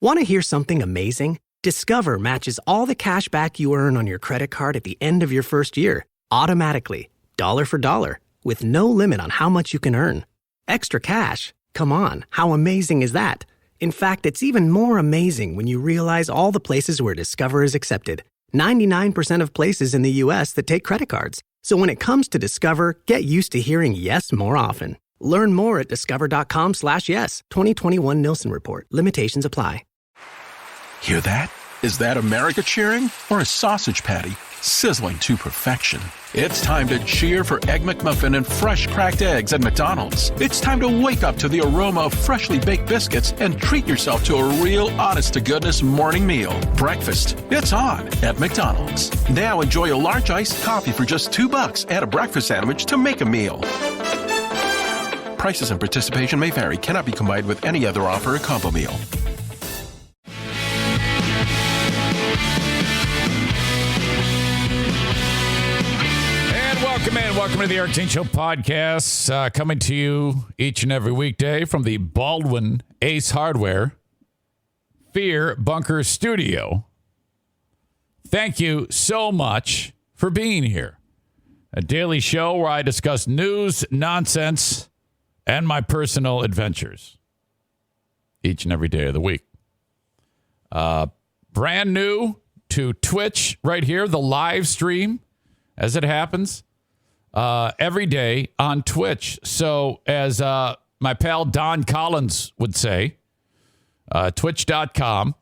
Want to hear something amazing? Discover matches all the cash back you earn on your credit card at the end of your first year, automatically, dollar for dollar, with no limit on how much you can earn. Extra cash? Come on, how amazing is that? In fact, it's even more amazing when you realize all the places where Discover is accepted. 99% of places in the U.S. that take credit cards. So when it comes to Discover, get used to hearing yes more often. Learn more at discover.com/yes. 2021 Nielsen Report. Limitations apply. Hear that? Is that America cheering or a sausage patty sizzling to perfection? It's time to cheer for Egg McMuffin and fresh cracked eggs at McDonald's. It's time to wake up to the aroma of freshly baked biscuits and treat yourself to a real honest-to-goodness morning meal. Breakfast, it's on at McDonald's. Now enjoy a large iced coffee for just $2 and a breakfast sandwich to make a meal. Prices and participation may vary. Cannot be combined with any other offer or combo meal. Welcome to the Eric Zane Show podcast, coming to you each and every weekday from the Baldwin Ace Hardware Fear Bunker Studio. Thank you so much for being here. A daily show where I discuss news, nonsense, and my personal adventures each and every day of the week. Brand new to Twitch right here, the live stream as it happens. Every day on Twitch. So as my pal Don Collins would say, twitch.com/Eric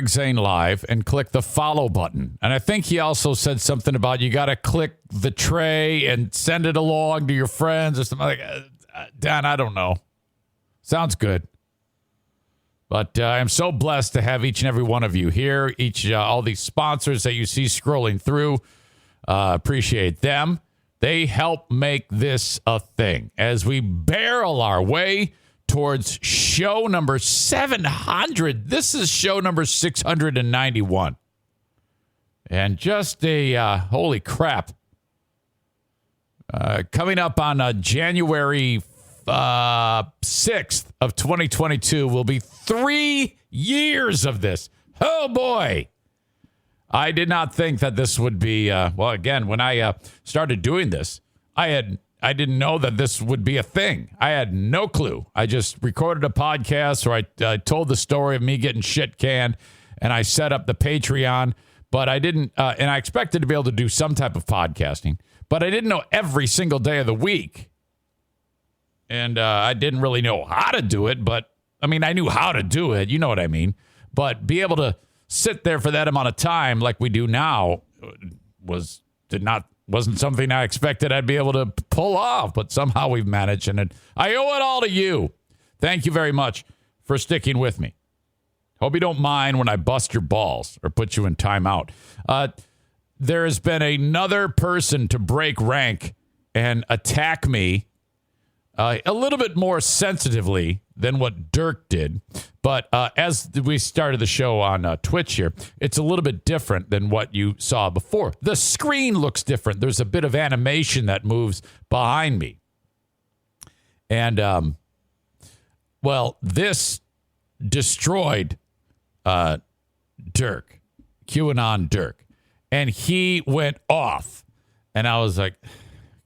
Zane Live and click the follow button. And I think he also said something about you got to click the tray and send it along to your friends or something like Dan, I don't know. Sounds good. But I'm so blessed to have each and every one of you here. All these sponsors that you see scrolling through. Appreciate them. They help make this a thing as we barrel our way towards show number 700. This is show number 691. And just holy crap. Coming up on January 6th of 2022 will be 3 years of this. Oh, boy. I did not think that this would be, again, when I started doing this, I didn't know that this would be a thing. I had no clue. I just recorded a podcast where I told the story of me getting shit canned, and I set up the Patreon, but I didn't, and I expected to be able to do some type of podcasting, but I didn't know every single day of the week, and I didn't really know how to do it, but, I mean, I knew how to do it, you know what I mean, but be able to sit there for that amount of time like we do now wasn't something I expected I'd be able to pull off, but somehow we've managed, and I owe it all to you. Thank you very much for sticking with me. Hope you don't mind when I bust your balls or put you in timeout. There has been another person to break rank and attack me a little bit more sensitively than what Dirk did. But as we started the show on Twitch here, it's a little bit different than what you saw before. The screen looks different. There's a bit of animation that moves behind me. And, this destroyed Dirk, QAnon Dirk. And he went off. And I was like,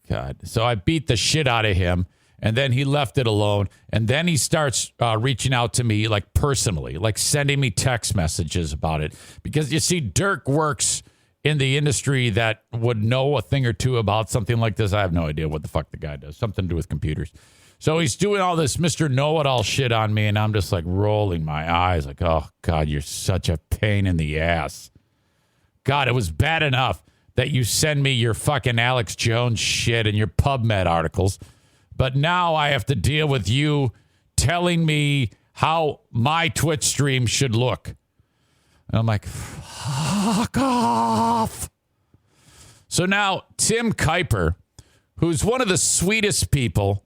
God. So I beat the shit out of him. And then he left it alone. And then he starts reaching out to me, like personally, like sending me text messages about it. Because you see, Dirk works in the industry that would know a thing or two about something like this. I have no idea what the fuck the guy does. Something to do with computers. So he's doing all this Mr. Know-It-All shit on me. And I'm just like rolling my eyes like, oh, God, you're such a pain in the ass. God, it was bad enough that you send me your fucking Alex Jones shit and your PubMed articles. But now I have to deal with you telling me how my Twitch stream should look. And I'm like, fuck off. So now Tim Kuiper, who's one of the sweetest people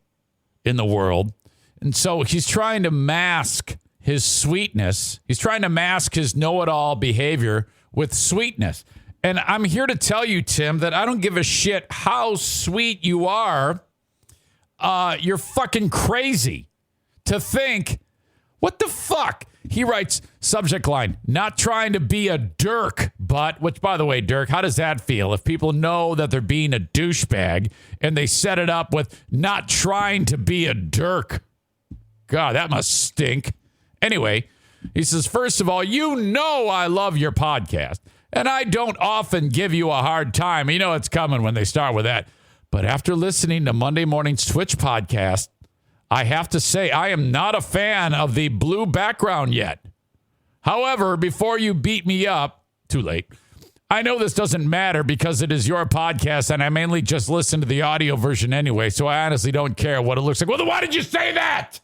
in the world, and so he's trying to mask his sweetness. He's trying to mask his know-it-all behavior with sweetness. And I'm here to tell you, Tim, that I don't give a shit how sweet you are. You're fucking crazy to think, What the fuck? He writes, subject line, not trying to be a Dirk, but, which, by the way, Dirk, how does that feel if people know that they're being a douchebag and they set it up with not trying to be a Dirk? God, that must stink. Anyway, he says, first of all, you know I love your podcast, and I don't often give you a hard time. You know it's coming when they start with that. But after listening to Monday morning's Twitch podcast, I have to say I am not a fan of the blue background yet. However, before you beat me up, too late, I know this doesn't matter because it is your podcast, and I mainly just listen to the audio version anyway, so I honestly don't care what it looks like. Well, then why did you say that?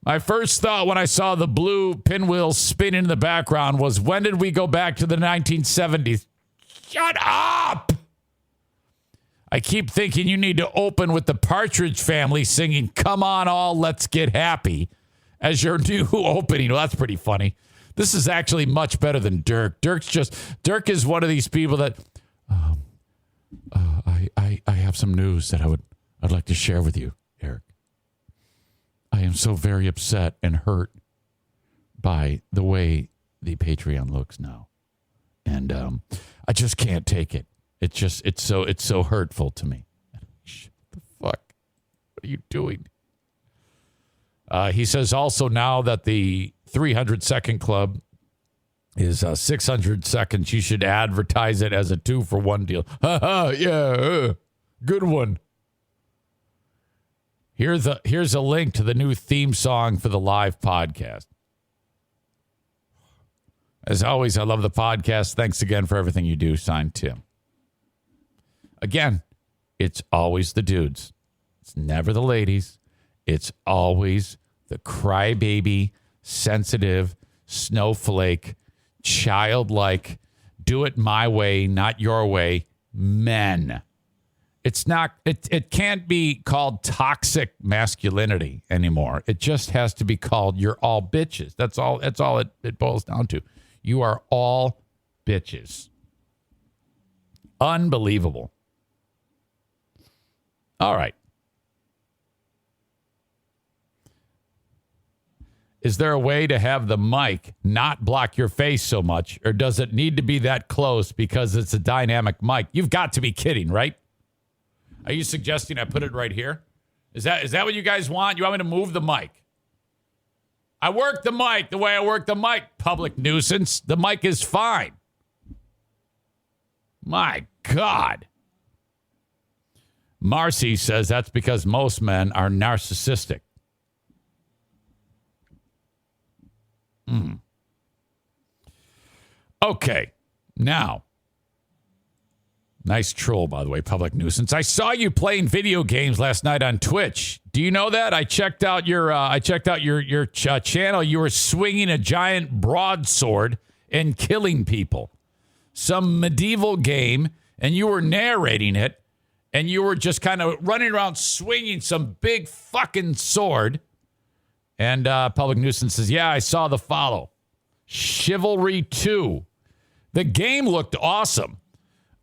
My first thought when I saw the blue pinwheels spinning in the background was, when did we go back to the 1970s? Shut up! I keep thinking you need to open with the Partridge Family singing Come On All, Let's Get Happy as your new opening. Well, that's pretty funny. This is actually much better than Dirk. Dirk is one of these people that, I have some news that I'd like to share with you, Eric. I am so very upset and hurt by the way the Patreon looks now. And I just can't take it. It's so hurtful to me. Shut the fuck. What are you doing? He says also now that the 300-second club is 600 seconds, you should advertise it as a 2-for-1 deal. Yeah, good one. Here's a link to the new theme song for the live podcast. As always, I love the podcast. Thanks again for everything you do. Signed, Tim. Again, it's always the dudes. It's never the ladies. It's always the crybaby, sensitive, snowflake, childlike, do it my way, not your way, men. It's not, it can't be called toxic masculinity anymore. It just has to be called you're all bitches. That's all it boils down to. You are all bitches. Unbelievable. All right. Is there a way to have the mic not block your face so much, or does it need to be that close because it's a dynamic mic? You've got to be kidding, right? Are you suggesting I put it right here? Is that what you guys want? You want me to move the mic? I work the mic the way I work the mic, public nuisance. The mic is fine. My God. Marcy says that's because most men are narcissistic. Okay, now, nice troll, by the way, public nuisance. I saw you playing video games last night on Twitch. Do you know that? I checked out your channel. You were swinging a giant broadsword and killing people. Some medieval game, and you were narrating it, and you were just kind of running around swinging some big fucking sword. And public nuisance says, yeah, I saw the follow. Chivalry 2. The game looked awesome.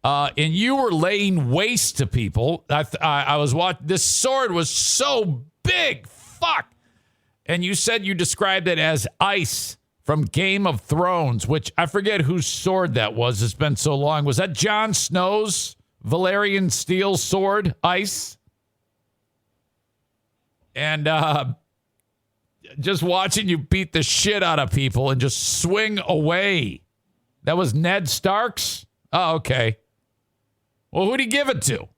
And you were laying waste to people. I was watching. This sword was so big. Fuck. And you said you described it as ice from Game of Thrones, which I forget whose sword that was. It's been so long. Was that Jon Snow's Valyrian steel sword, ice? And just watching you beat the shit out of people and just swing away. That was Ned Stark's? Oh, okay. Well, who'd he give it to?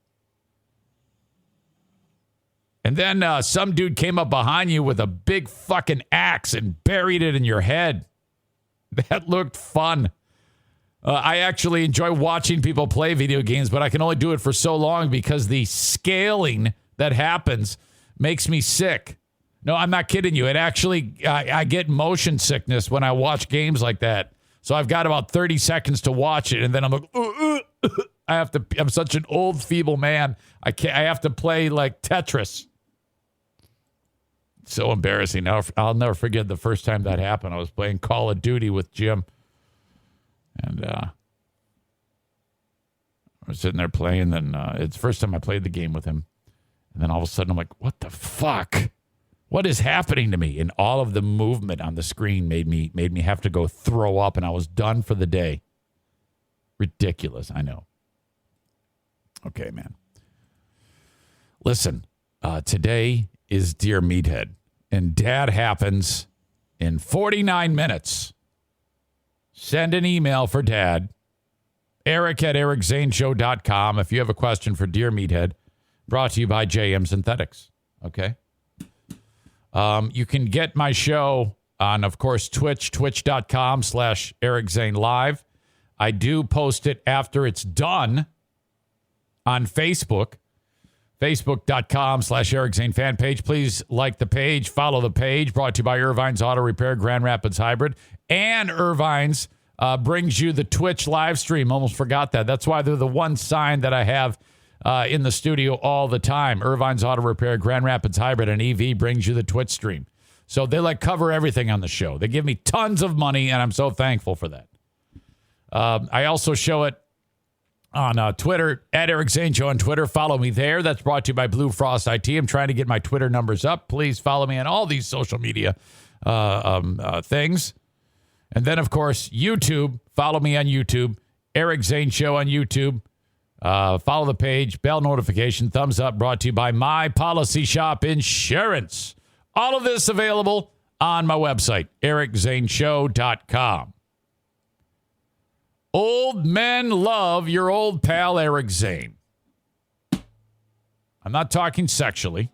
And then some dude came up behind you with a big fucking axe and buried it in your head. That looked fun. I actually enjoy watching people play video games, but I can only do it for so long because the scaling that happens makes me sick. No, I'm not kidding you. It actually, I get motion sickness when I watch games like that. So I've got about 30 seconds to watch it, and then I'm like, I'm such an old, feeble man. I have to play like Tetris. So embarrassing. Now I'll never forget the first time that happened. I was playing Call of Duty with Jim, and I was sitting there playing. Then it's the first time I played the game with him, and then all of a sudden I'm like, "What the fuck? What is happening to me? And all of the movement on the screen made me have to go throw up, and I was done for the day. Ridiculous, I know. Okay, man. Listen, today is Dear Meathead, and Dad happens in 49 minutes. Send an email for Dad, eric@ericzaneshow.com, if you have a question for Dear Meathead, brought to you by JM Synthetics, okay? You can get my show on, of course, twitch.com/ericzanelive. I do post it after it's done on Facebook, facebook.com/ericzane fan page. Please like the page, follow the page, brought to you by Irvine's Auto Repair, Grand Rapids Hybrid, and Irvine's brings you the Twitch live stream. Almost forgot that. That's why they're the one sign that I have in the studio all the time. Irvine's Auto Repair, Grand Rapids Hybrid, and EV brings you the Twitch stream. So they cover everything on the show. They give me tons of money, and I'm so thankful for that. I also show it on Twitter, @EricZaneShow on Twitter. Follow me there. That's brought to you by Blue Frost IT. I'm trying to get my Twitter numbers up. Please follow me on all these social media things. And then, of course, YouTube. Follow me on YouTube, Eric Zane Show on YouTube. Follow the page, bell notification, thumbs up, brought to you by My Policy Shop Insurance. All of this available on my website, ericzaneshow.com. Old men love your old pal, Eric Zane. I'm not talking sexually.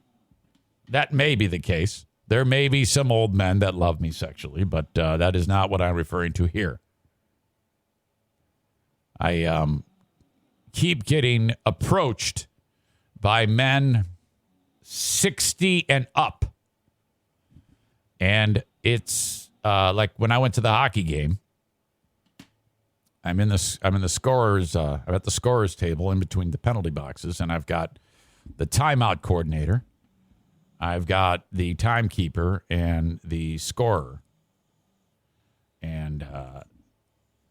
That may be the case. There may be some old men that love me sexually, but that is not what I'm referring to here. I keep getting approached by men 60 and up. And it's like when I went to the hockey game, I'm at the scorers table in between the penalty boxes, and I've got the timeout coordinator, I've got the timekeeper, and the scorer. And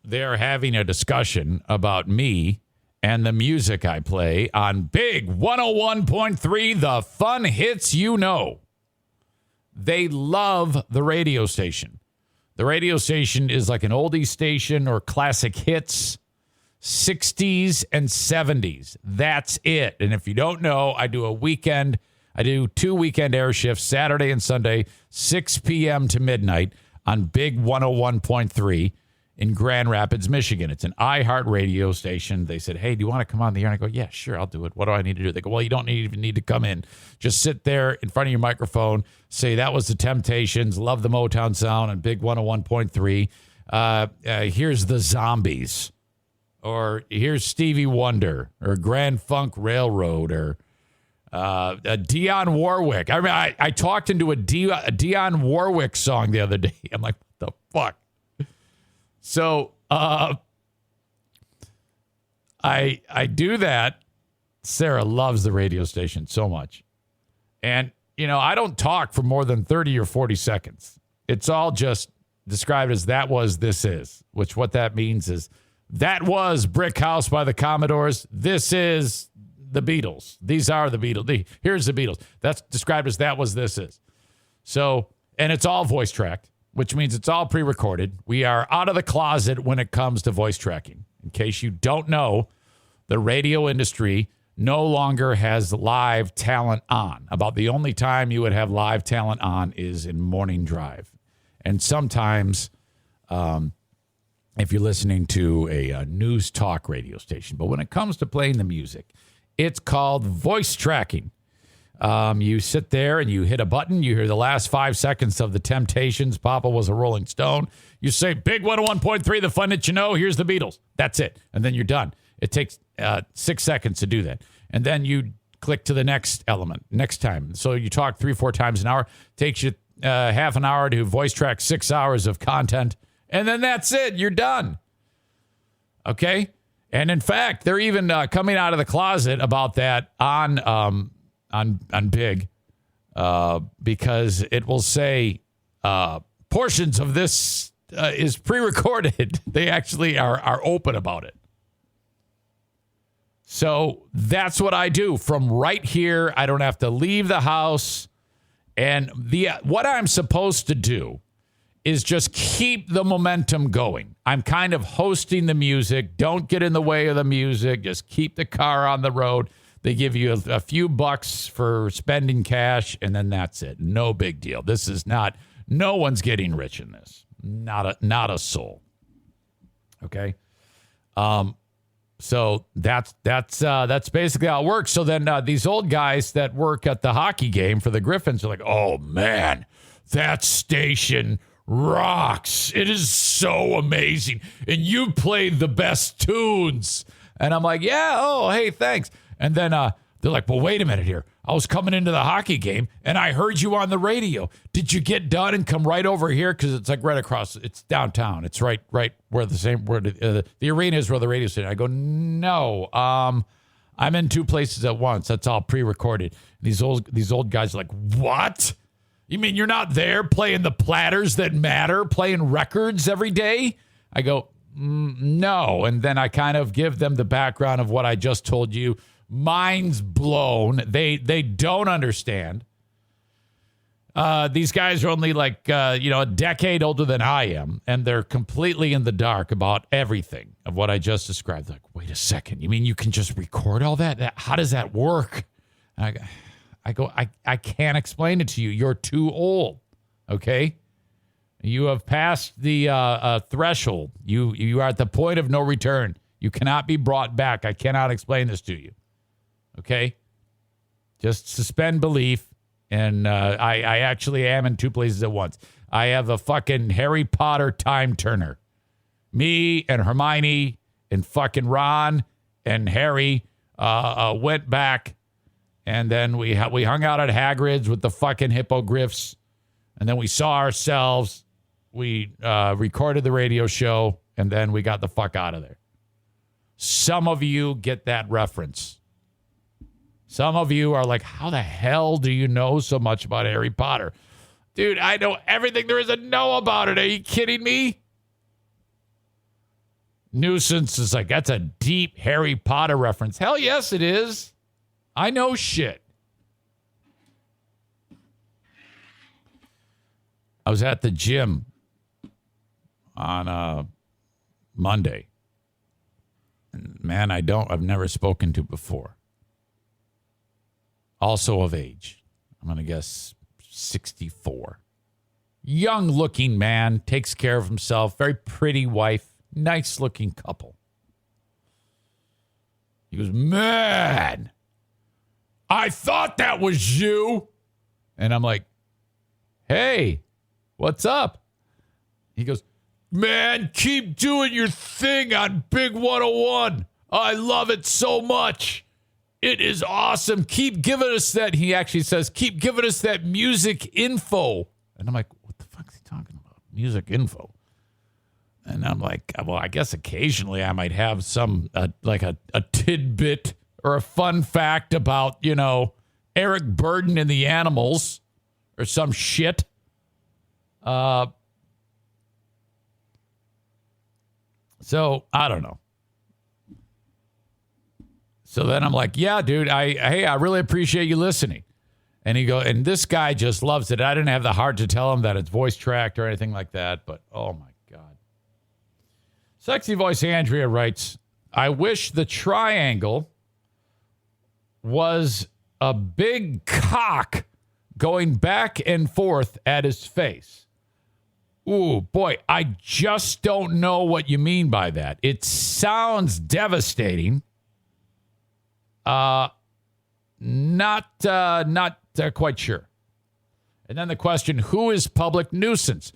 they're having a discussion about me and the music I play on Big 101.3, the fun hits you know. They love the radio station. The radio station is like an oldies station or classic hits, 60s and 70s. That's it. And if you don't know, I do 2 weekend air shifts, Saturday and Sunday, 6 p.m. to midnight on Big 101.3 in Grand Rapids, Michigan. It's an iHeart radio station. They said, hey, do you want to come on the air? And I go, yeah, sure, I'll do it. What do I need to do? They go, well, you don't even need to come in. Just sit there in front of your microphone, say that was the Temptations, love the Motown sound on Big 101.3. Here's the Zombies. Or here's Stevie Wonder. Or Grand Funk Railroad. Or Dionne Warwick. I mean, I talked into a Dionne Warwick song the other day. I'm like, what the fuck? So I do that. Sarah loves the radio station so much. And, I don't talk for more than 30 or 40 seconds. It's all just described as that was, this is, which what that means is that was Brick House by the Commodores. This is the Beatles. These are the Beatles. Here's the Beatles. That's described as that was, this is. So, and it's all voice tracked, which means it's all pre-recorded. We are out of the closet when it comes to voice tracking. In case you don't know, the radio industry no longer has live talent on. About the only time you would have live talent on is in morning drive. And sometimes if you're listening to a news talk radio station. But when it comes to playing the music, it's called voice tracking. You sit there and you hit a button. You hear the last 5 seconds of the Temptations. Papa was a Rolling Stone. You say, Big 101.3, the fun that you know. Here's the Beatles. That's it. And then you're done. It takes 6 seconds to do that. And then you click to the next element, next time. So you talk 3-4 times an hour. Takes you half an hour to voice track 6 hours of content. And then that's it. You're done. Okay? And in fact, they're even coming out of the closet about that on Big because it will say portions of this is pre-recorded. They actually are open about it. So that's what I do from right here. I don't have to leave the house. And what I'm supposed to do is just keep the momentum going. I'm kind of hosting the music. Don't get in the way of the music. Just keep the car on the road. They give you a few bucks for spending cash, and then that's it. No big deal. This is not, no one's getting rich in this. Not a soul. Okay? So that's basically how it works. So then these old guys that work at the hockey game for the Griffins are like, oh, man, that station rocks. It is so amazing. And you played the best tunes. And I'm like, yeah, oh, hey, thanks. And then they're like, well, wait a minute here. I was coming into the hockey game, and I heard you on the radio. Did you get done and come right over here? Because it's like right across. It's downtown. It's right where the arena is, where the radio station. I go, no, I'm in two places at once. That's all pre-recorded. These old guys are like, what? You mean you're not there playing the platters that matter, playing records every day? I go, no. And then I kind of give them the background of what I just told you. Mind's blown. They don't understand. These guys are only like, a decade older than I am, and they're completely in the dark about everything of what I just described. They're like, wait a second. You mean you can just record all that? How does that work? I go, I can't explain it to you. You're too old. Okay? You have passed the threshold. You are at the point of no return. You cannot be brought back. I cannot explain this to you. Okay? Just suspend belief. And I actually am in two places at once. I have a fucking Harry Potter time turner. Me and Hermione and fucking Ron and Harry went back. And then we hung out at Hagrid's with the fucking hippogriffs. And then we saw ourselves. We recorded the radio show. And then we got the fuck out of there. Some of you get that reference. Some of you are like, how the hell do you know so much about Harry Potter? Dude, I know everything there is to know about it. Are you kidding me? Nuisance is like, that's a deep Harry Potter reference. Hell yes, it is. I know shit. I was at the gym on Monday. And man, I've never spoken to before. Also of age. I'm going to guess 64. Young looking man, takes care of himself, very pretty wife, nice looking couple. He goes, man, I thought that was you. And I'm like, hey, what's up? He goes, man, keep doing your thing on Big 101. I love it so much. It is awesome. Keep giving us that. He actually says, keep giving us that music info. And I'm like, what the fuck is he talking about? Music info. And I'm like, well, I guess occasionally I might have some, like a tidbit or a fun fact about, Eric Burden and the Animals or some shit. So I don't know. So then I'm like, yeah, dude, I really appreciate you listening. And this guy just loves it. I didn't have the heart to tell him that it's voice tracked or anything like that, but oh my God. Sexy Voice Andrea writes, I wish the triangle was a big cock going back and forth at his face. Ooh, boy, I just don't know what you mean by that. It sounds devastating. Not quite sure. And then the question, who is Public Nuisance?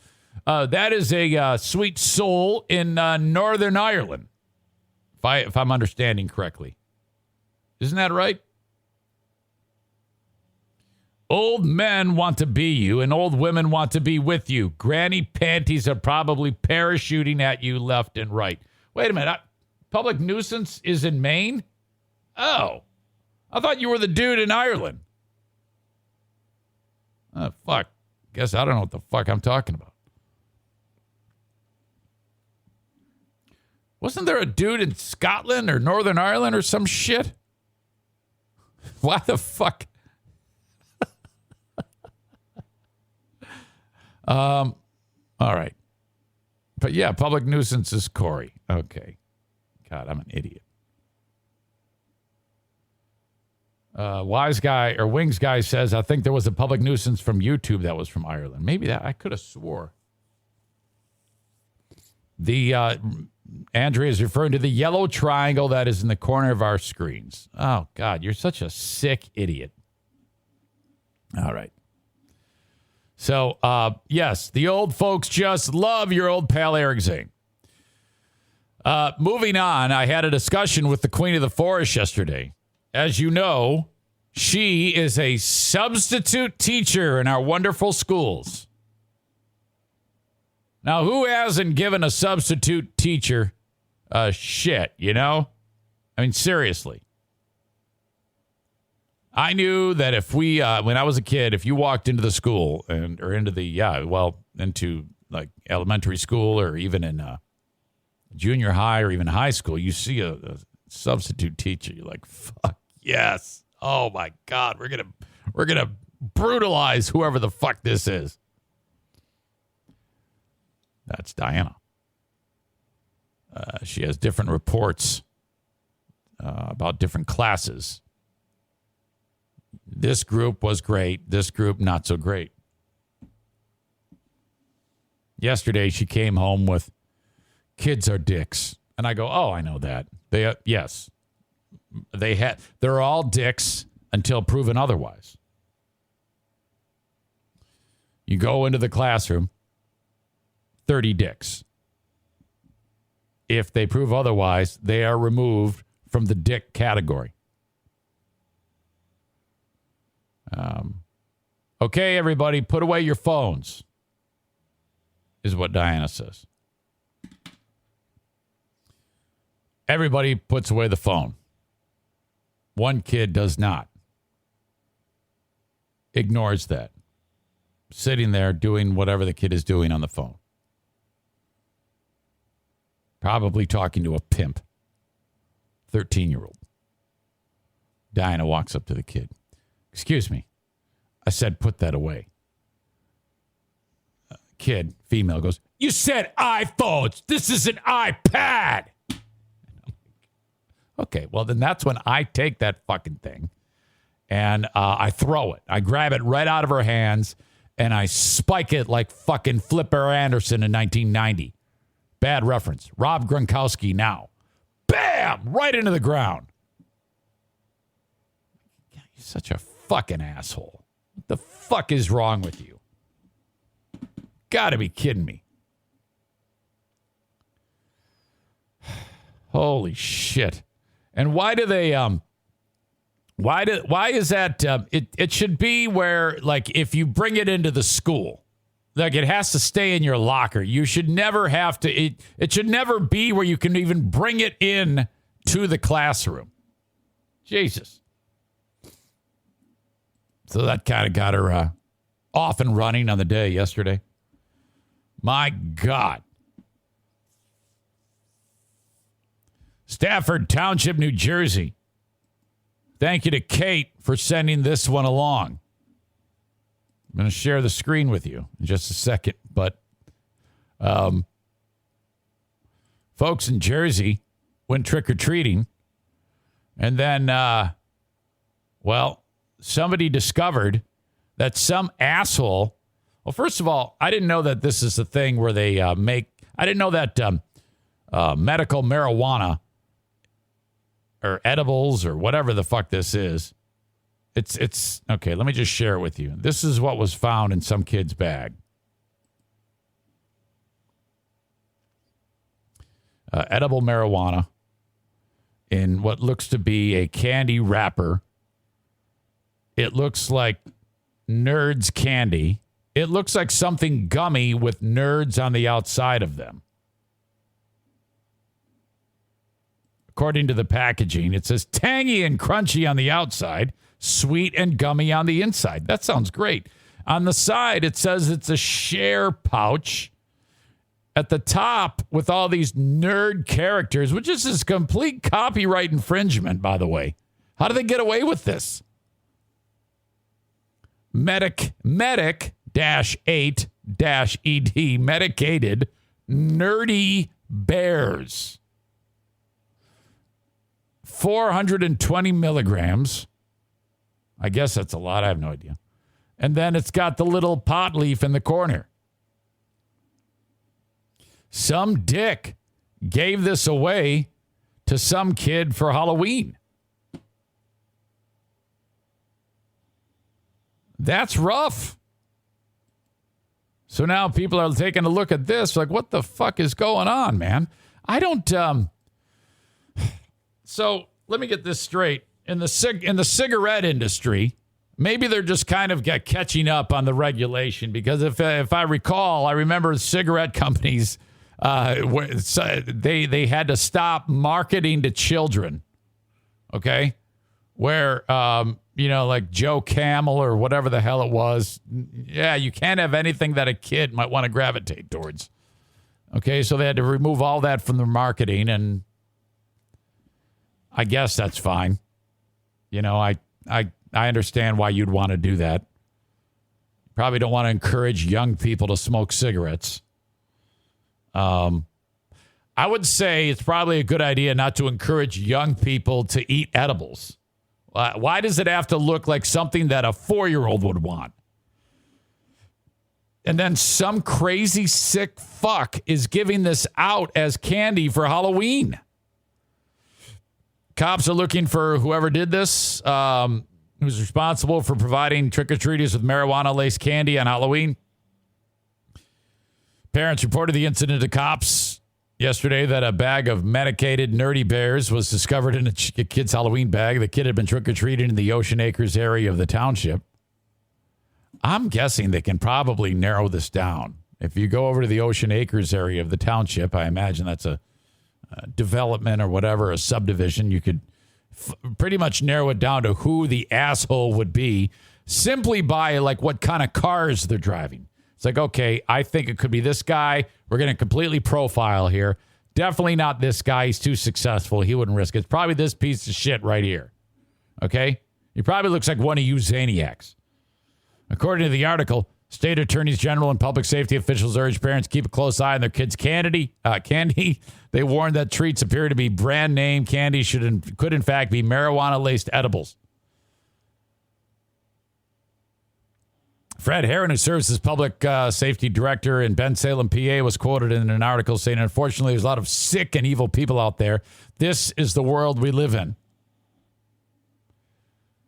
That is a sweet soul in Northern Ireland, if I'm understanding correctly. Isn't that right? Old men want to be you, and old women want to be with you. Granny panties are probably parachuting at you left and right. Wait a minute. Public Nuisance is in Maine? Oh, I thought you were the dude in Ireland. Fuck. Guess I don't know what the fuck I'm talking about. Wasn't there a dude in Scotland or Northern Ireland or some shit? Why the fuck? All right. But yeah, public nuisance is Corey. Okay. God, I'm an idiot. Wise guy or Wings guy says, I think there was a public nuisance from YouTube that was from Ireland. Maybe that I could have swore. The Andrea is referring to the yellow triangle that is in the corner of our screens. Oh God, you're such a sick idiot. All right. So yes, the old folks just love your old pal Eric Zane. Moving on, I had a discussion with the Queen of the Forest yesterday. As you know, she is a substitute teacher in our wonderful schools. Now, who hasn't given a substitute teacher a shit, you know? I mean, seriously. I knew that if we, when I was a kid, if you walked into the school or into into like elementary school or even in junior high or even high school, you see a substitute teacher, you're like, fuck. Yes. Oh my God. We're gonna brutalize whoever the fuck this is. That's Diana. She has different reports about different classes. This group was great. This group not so great. Yesterday she came home with kids are dicks, and I go, oh, I know that. Yes. They're all dicks until proven otherwise. You go into the classroom, 30 dicks. If they prove otherwise, they are removed from the dick category. Okay, everybody, put away your phones, is what Diana says. Everybody puts away the phone. One kid does not. Ignores that. Sitting there doing whatever the kid is doing on the phone. Probably talking to a pimp. 13-year-old. Diana walks up to the kid. Excuse me. I said, put that away. Kid, female, goes, you said iPhones. This is an iPad. Okay, well, then that's when I take that fucking thing and I throw it. I grab it right out of her hands and I spike it like fucking Flipper Anderson in 1990. Bad reference. Rob Gronkowski now. Bam! Right into the ground. You're such a fucking asshole. What the fuck is wrong with you? Gotta be kidding me. Holy shit. And why do they, why is that, it should be where, like, if you bring it into the school, like, it has to stay in your locker. You should never have to, it should never be where you can even bring it in to the classroom. Jesus. So that kind of got her off and running on the day yesterday. My God. Stafford Township, New Jersey. Thank you to Kate for sending this one along. I'm going to share the screen with you in just a second. But folks in Jersey went trick-or-treating. And then, somebody discovered that some asshole... Well, first of all, I didn't know that this is a thing where they I didn't know that medical marijuana or edibles or whatever the fuck this is. It's okay. Let me just share it with you. This is what was found in some kid's bag. Edible marijuana in what looks to be a candy wrapper. It looks like Nerds candy. It looks like something gummy with nerds on the outside of them. According to the packaging, it says tangy and crunchy on the outside, sweet and gummy on the inside. That sounds great. On the side, it says it's a share pouch. At the top, with all these nerd characters, which is this complete copyright infringement, by the way. How do they get away with this? Medic -8 medicated nerdy bears. 420 milligrams. I guess that's a lot. I have no idea. And then it's got the little pot leaf in the corner. Some dick gave this away to some kid for Halloween. That's rough. So now people are taking a look at this like, what the fuck is going on, man? I don't... So let me get this straight. In the cigarette industry, maybe they're just kind of catching up on the regulation, because if I recall, I remember cigarette companies, they had to stop marketing to children, okay? Where, like Joe Camel or whatever the hell it was. Yeah, you can't have anything that a kid might want to gravitate towards. Okay, so they had to remove all that from the marketing, and I guess that's fine. I understand why you'd want to do that. Probably don't want to encourage young people to smoke cigarettes. I would say it's probably a good idea not to encourage young people to eat edibles. Why does it have to look like something that a 4-year-old would want? And then some crazy sick fuck is giving this out as candy for Halloween. Cops are looking for whoever did this, who's responsible for providing trick-or-treaters with marijuana-laced candy on Halloween. Parents reported the incident to cops yesterday that a bag of medicated nerdy bears was discovered in a kid's Halloween bag. The kid had been trick-or-treating in the Ocean Acres area of the township. I'm guessing they can probably narrow this down. If you go over to the Ocean Acres area of the township, I imagine that's a development or whatever, a subdivision, you could pretty much narrow it down to who the asshole would be simply by like what kind of cars they're driving. It's like, okay, I think it could be this guy. We're going to completely profile here. Definitely not this guy. He's too successful. He wouldn't risk it. It's probably this piece of shit right here. Okay? He probably looks like one of you Zaniacs. According to the article, state attorneys general and public safety officials urge parents to keep a close eye on their kids' candy. They warned that treats appear to be brand name candy could in fact be marijuana-laced edibles. Fred Herron, who serves as public safety director in Bensalem, PA, was quoted in an article saying, unfortunately, there's a lot of sick and evil people out there. This is the world we live in.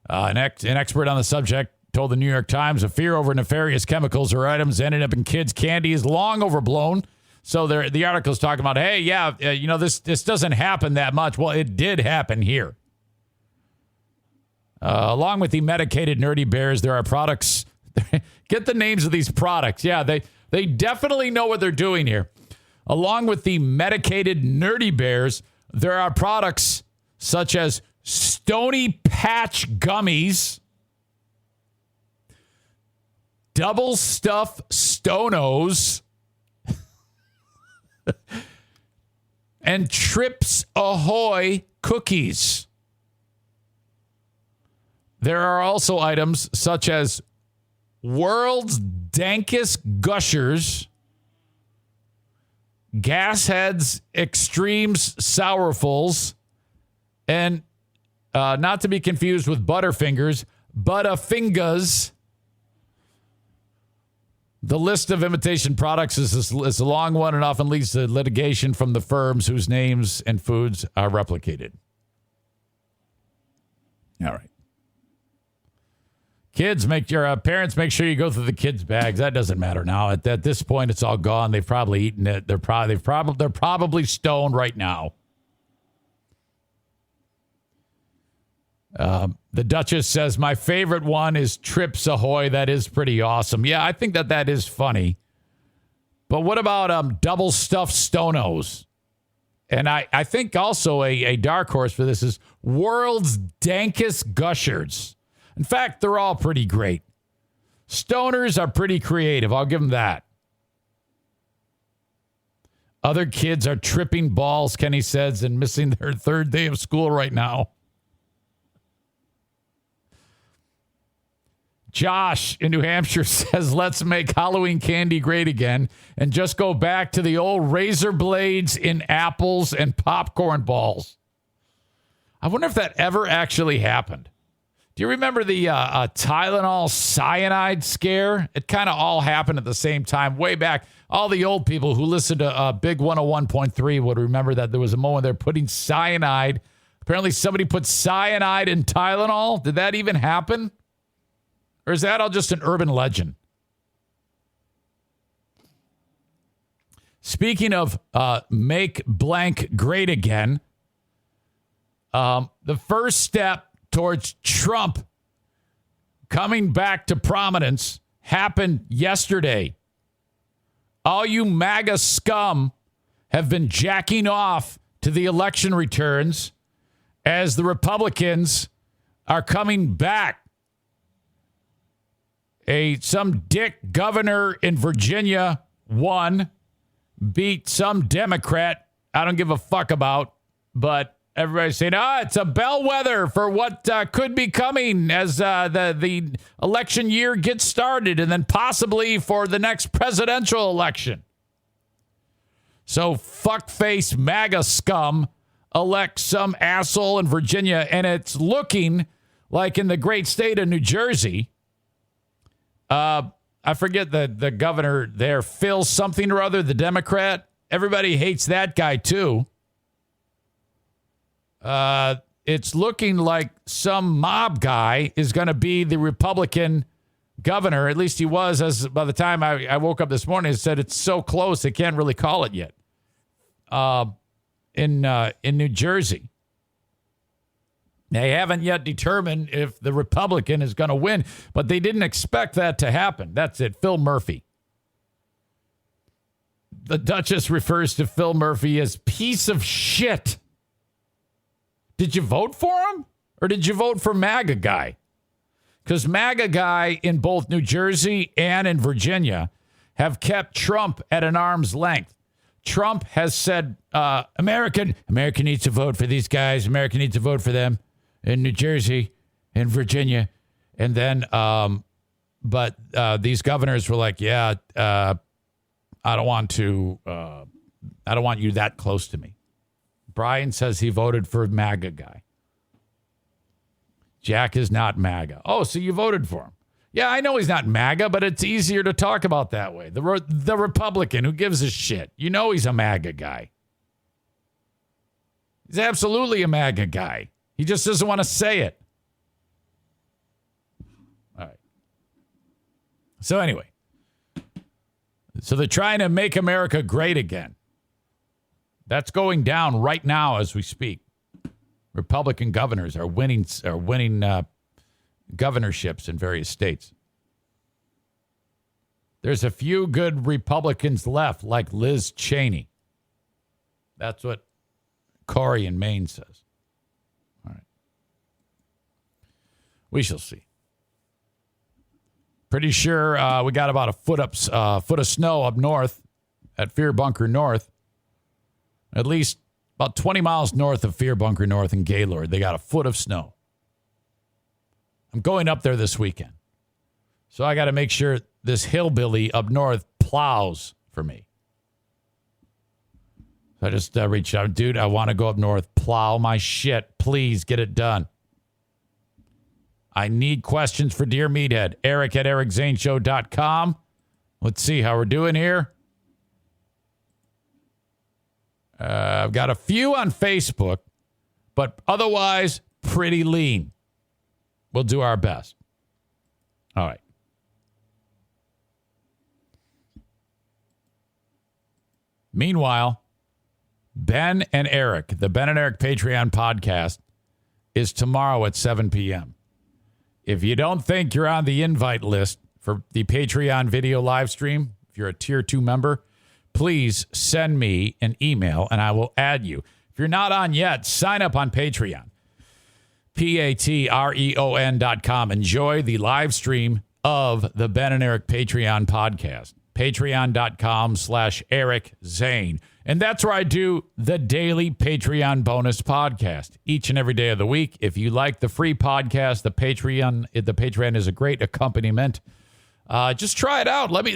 An expert on the subject told the New York Times a fear over nefarious chemicals or items ending up in kids' candy is long overblown. So the article's talking about, hey, this doesn't happen that much. Well, it did happen here. Along with the medicated nerdy bears, there are products. Get the names of these products. Yeah, they definitely know what they're doing here. Along with the medicated nerdy bears, there are products such as Stony Patch Gummies, Double Stuff Stonos, and Trips Ahoy cookies. There are also items such as World's Dankest Gushers, Gasheads Extremes Sourfuls, and not to be confused with Butterfingers, Butterfingers. The list of imitation products is a long one and often leads to litigation from the firms whose names and foods are replicated. All right. Parents make sure you go through the kids' bags. That doesn't matter now. At this point, it's all gone. They've probably eaten it. They're probably stoned right now. The Duchess says, my favorite one is Trips Ahoy. That is pretty awesome. Yeah, I think that is funny. But what about Double Stuffed Stonos? And I think also a dark horse for this is World's Dankest Gushers. In fact, they're all pretty great. Stoners are pretty creative. I'll give them that. Other kids are tripping balls, Kenny says, and missing their third day of school right now. Josh in New Hampshire says, let's make Halloween candy great again and just go back to the old razor blades in apples and popcorn balls. I wonder if that ever actually happened. Do you remember the Tylenol cyanide scare? It kind of all happened at the same time way back. All the old people who listened to Big 101.3 would remember that there was a moment they're putting cyanide. Apparently somebody put cyanide in Tylenol. Did that even happen? Or is that all just an urban legend? Speaking of make blank great again, the first step towards Trump coming back to prominence happened yesterday. All you MAGA scum have been jacking off to the election returns as the Republicans are coming back. Some dick governor in Virginia won, beat some Democrat I don't give a fuck about, but everybody's saying, it's a bellwether for what could be coming as the election year gets started and then possibly for the next presidential election. So fuckface MAGA scum elect some asshole in Virginia, and it's looking like in the great state of New Jersey, I forget the governor there, Phil something or other, the Democrat. Everybody hates that guy too. It's looking like some mob guy is going to be the Republican governor. At least he was, as by the time I woke up this morning, it said it's so close they can't really call it yet. In New Jersey. They haven't yet determined if the Republican is going to win, but they didn't expect that to happen. That's it. Phil Murphy. The Duchess refers to Phil Murphy as piece of shit. Did you vote for him or did you vote for MAGA guy? Because MAGA guy in both New Jersey and in Virginia have kept Trump at an arm's length. Trump has said, America needs to vote for these guys. America needs to vote for them in New Jersey and Virginia. And then, but these governors were like, I don't want you that close to me. Brian says he voted for MAGA guy. Jack is not MAGA. Oh, so you voted for him. Yeah, I know he's not MAGA, but it's easier to talk about that way. The Republican, who gives a shit? You know he's a MAGA guy. He's absolutely a MAGA guy. He just doesn't want to say it. All right. So anyway. So they're trying to make America great again. That's going down right now as we speak. Republican governors are winning governorships in various states. There's a few good Republicans left, like Liz Cheney. That's what Corey in Maine says. All right. We shall see. Pretty sure we got about a foot of snow up north at Fear Bunker North. At least about 20 miles north of Fear Bunker North in Gaylord, they got a foot of snow. I'm going up there this weekend. So I got to make sure this hillbilly up north plows for me. So I just reached out. Dude, I want to go up north, plow my shit. Please get it done. I need questions for Dear Meathead. Eric at ericzaneshow.com. Let's see how we're doing here. I've got a few on Facebook, but otherwise pretty lean. We'll do our best. All right. Meanwhile, Ben and Eric, the Ben and Eric Patreon podcast, is tomorrow at 7 p.m. If you don't think you're on the invite list for the Patreon video live stream, if you're a Tier 2 member, please send me an email and I will add you. If you're not on yet, sign up on Patreon. Patreon.com. Enjoy the live stream of the Ben and Eric Patreon podcast. Patreon.com/Eric Zane. And that's where I do the daily Patreon bonus podcast each and every day of the week. If you like the free podcast, the Patreon is a great accompaniment. Just try it out. Let me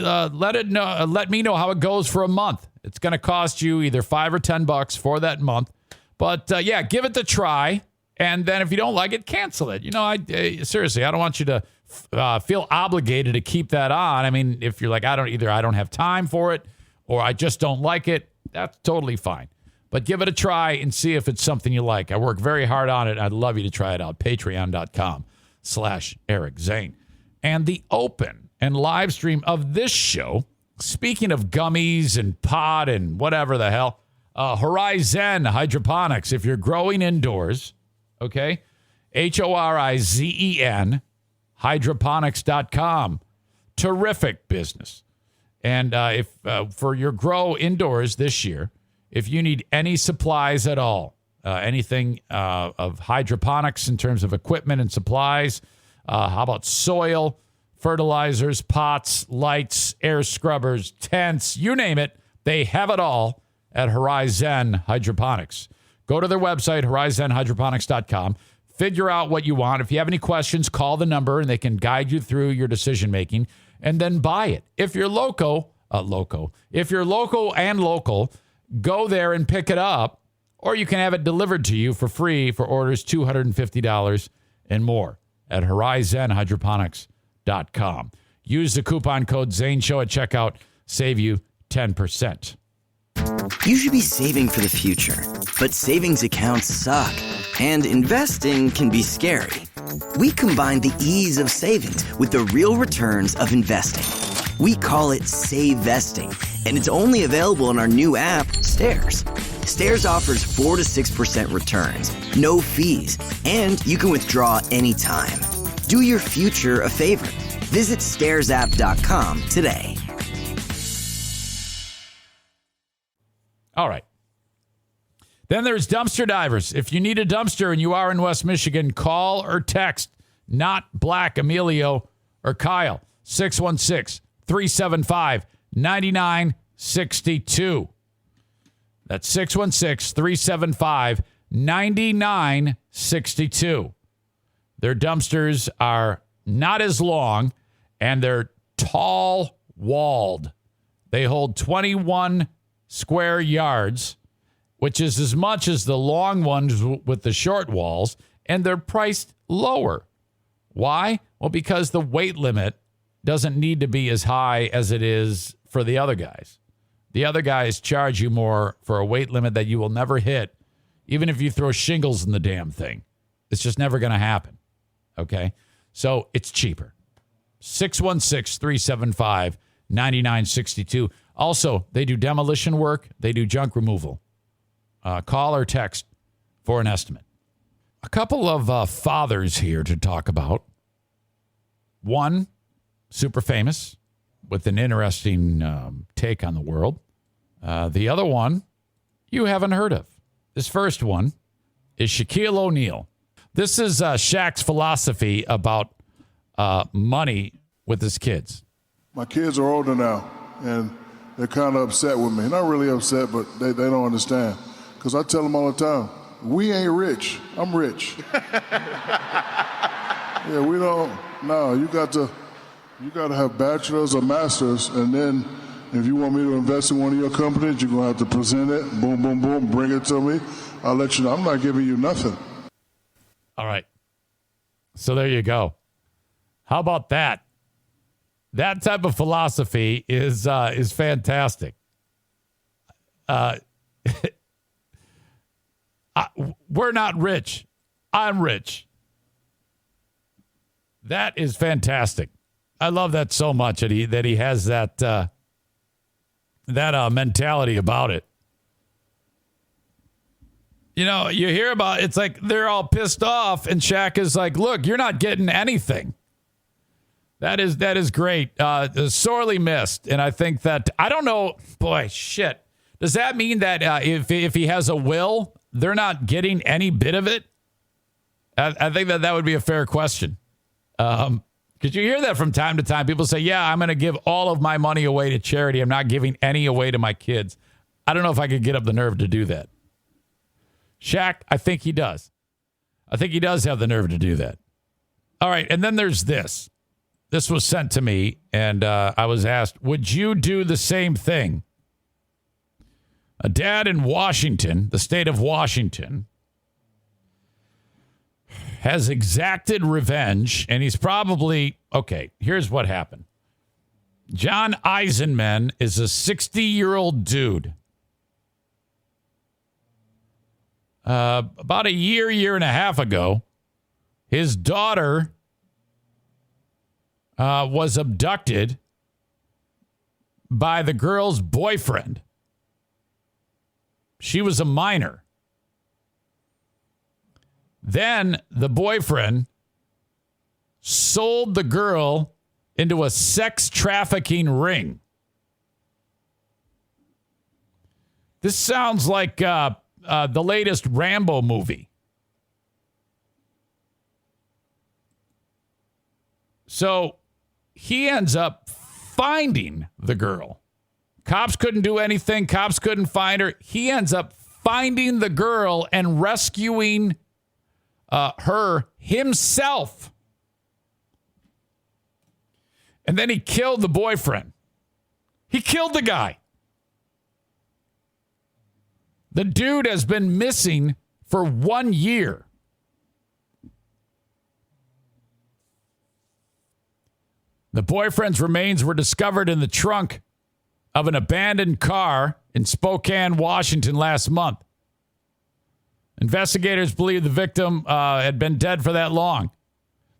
know how it goes for a month. It's going to cost you either $5 or $10 for that month. But give it the try. And then if you don't like it, cancel it. Seriously, I don't want you to feel obligated to keep that on. I mean, if you're like, I don't have time for it, or I just don't like it, that's totally fine. But give it a try and see if it's something you like. I work very hard on it. I'd love you to try it out. Patreon.com/Eric Zane. And the open and live stream of this show, speaking of gummies and pot and whatever the hell, Horizon Hydroponics. If you're growing indoors, okay, HORIZEN, hydroponics.com. Terrific business. And if for your grow indoors this year, if you need any supplies at all, anything of hydroponics in terms of equipment and supplies, how about soil, fertilizers, pots, lights, air scrubbers, tents, you name it, they have it all at Horizon Hydroponics. Go to their website, horizonhydroponics.com. Figure out what you want. If you have any questions, call the number and they can guide you through your decision making, and then buy it. If you're if you're local and local, go there and pick it up, or you can have it delivered to you for free for orders $250 and more at horizonhydroponics.com. Use the coupon code ZaneShow at checkout. Save you 10%. You should be saving for the future, but savings accounts suck, and investing can be scary. We combine the ease of savings with the real returns of investing. We call it Savesting, and it's only available in our new app, Stairs. Stairs offers 4 to 6% returns, no fees, and you can withdraw anytime. Do your future a favor. Visit stairsapp.com today. All right. Then there's dumpster divers. If you need a dumpster and you are in West Michigan, call or text not Black, Emilio, or Kyle, 616-375-9962. That's 616-375-9962. Their dumpsters are not as long, and they're tall-walled. They hold 21 square yards, which is as much as the long ones with the short walls, and they're priced lower. Why? Well, because the weight limit doesn't need to be as high as it is for the other guys. The other guys charge you more for a weight limit that you will never hit, even if you throw shingles in the damn thing. It's just never going to happen. Okay? So it's cheaper. 616-375-9962. Also, they do demolition work. They do junk removal. Call or text for an estimate. A couple of fathers here to talk about. One, super famous, with an interesting take on the world. The other one, you haven't heard of. This first one is Shaquille O'Neal. This is Shaq's philosophy about money with his kids. My kids are older now, and they're kind of upset with me. Not really upset, but they don't understand. Because I tell them all the time, we ain't rich. I'm rich. Yeah, we don't. No, you got to have bachelors or masters, and then if you want me to invest in one of your companies, you're going to have to present it, boom, boom, boom, bring it to me. I'll let you know. I'm not giving you nothing. All right. So there you go. How about that? That type of philosophy is fantastic. We're not rich. I'm rich. That is fantastic. I love that so much that he has that mentality about it. You know, you hear about it's like they're all pissed off, and Shaq is like, "Look, you're not getting anything." That is great. Sorely missed, and I think that I don't know. Boy, shit. Does that mean that if he has a will, they're not getting any bit of it? I think that would be a fair question. Because you hear that from time to time. People say, yeah, I'm going to give all of my money away to charity. I'm not giving any away to my kids. I don't know if I could get up the nerve to do that. Shaq, I think he does. I think he does have the nerve to do that. All right, and then there's this. This was sent to me, and I was asked, would you do the same thing? A dad in Washington, the state of Washington, has exacted revenge, and he's probably, okay, here's what happened. John Eisenman is a 60-year-old dude. About a year and a half ago, his daughter was abducted by the girl's boyfriend. She was a minor. Then the boyfriend sold the girl into a sex trafficking ring. This sounds like the latest Rambo movie. So he ends up finding the girl. Cops couldn't do anything. Cops couldn't find her. He ends up finding the girl and rescuing her himself. And then he killed the boyfriend. He killed the guy. The dude has been missing for 1 year. The boyfriend's remains were discovered in the trunk of an abandoned car in Spokane, Washington last month. Investigators believe the victim had been dead for that long.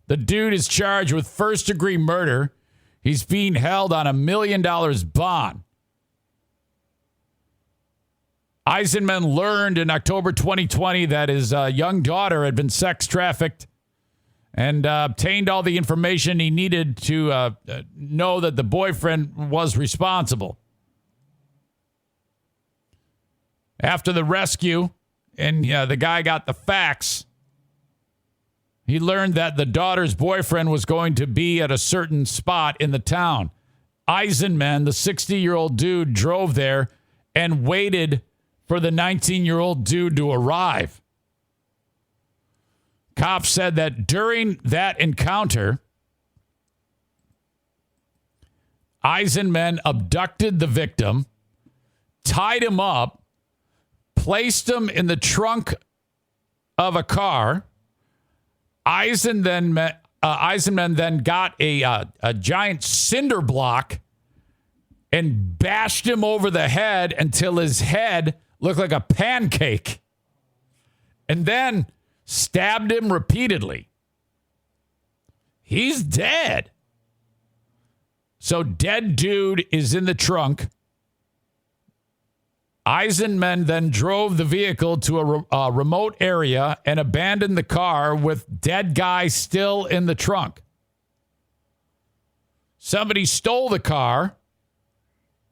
The dude is charged with first-degree murder. He's being held on $1 million bond. Eisenman learned in October 2020 that his young daughter had been sex trafficked and obtained all the information he needed to know that the boyfriend was responsible. After the rescue, and the guy got the facts, he learned that the daughter's boyfriend was going to be at a certain spot in the town. Eisenman, the 60-year-old dude, drove there and waited for the 19-year-old dude to arrive. Cops said that during that encounter, Eisenman abducted the victim, tied him up, placed him in the trunk of a car. Eisenman then got a giant cinder block and bashed him over the head until his head looked like a pancake, and then stabbed him repeatedly. He's dead. So dead dude is in the trunk. Eisenman then drove the vehicle to a remote area and abandoned the car with dead guy still in the trunk. Somebody stole the car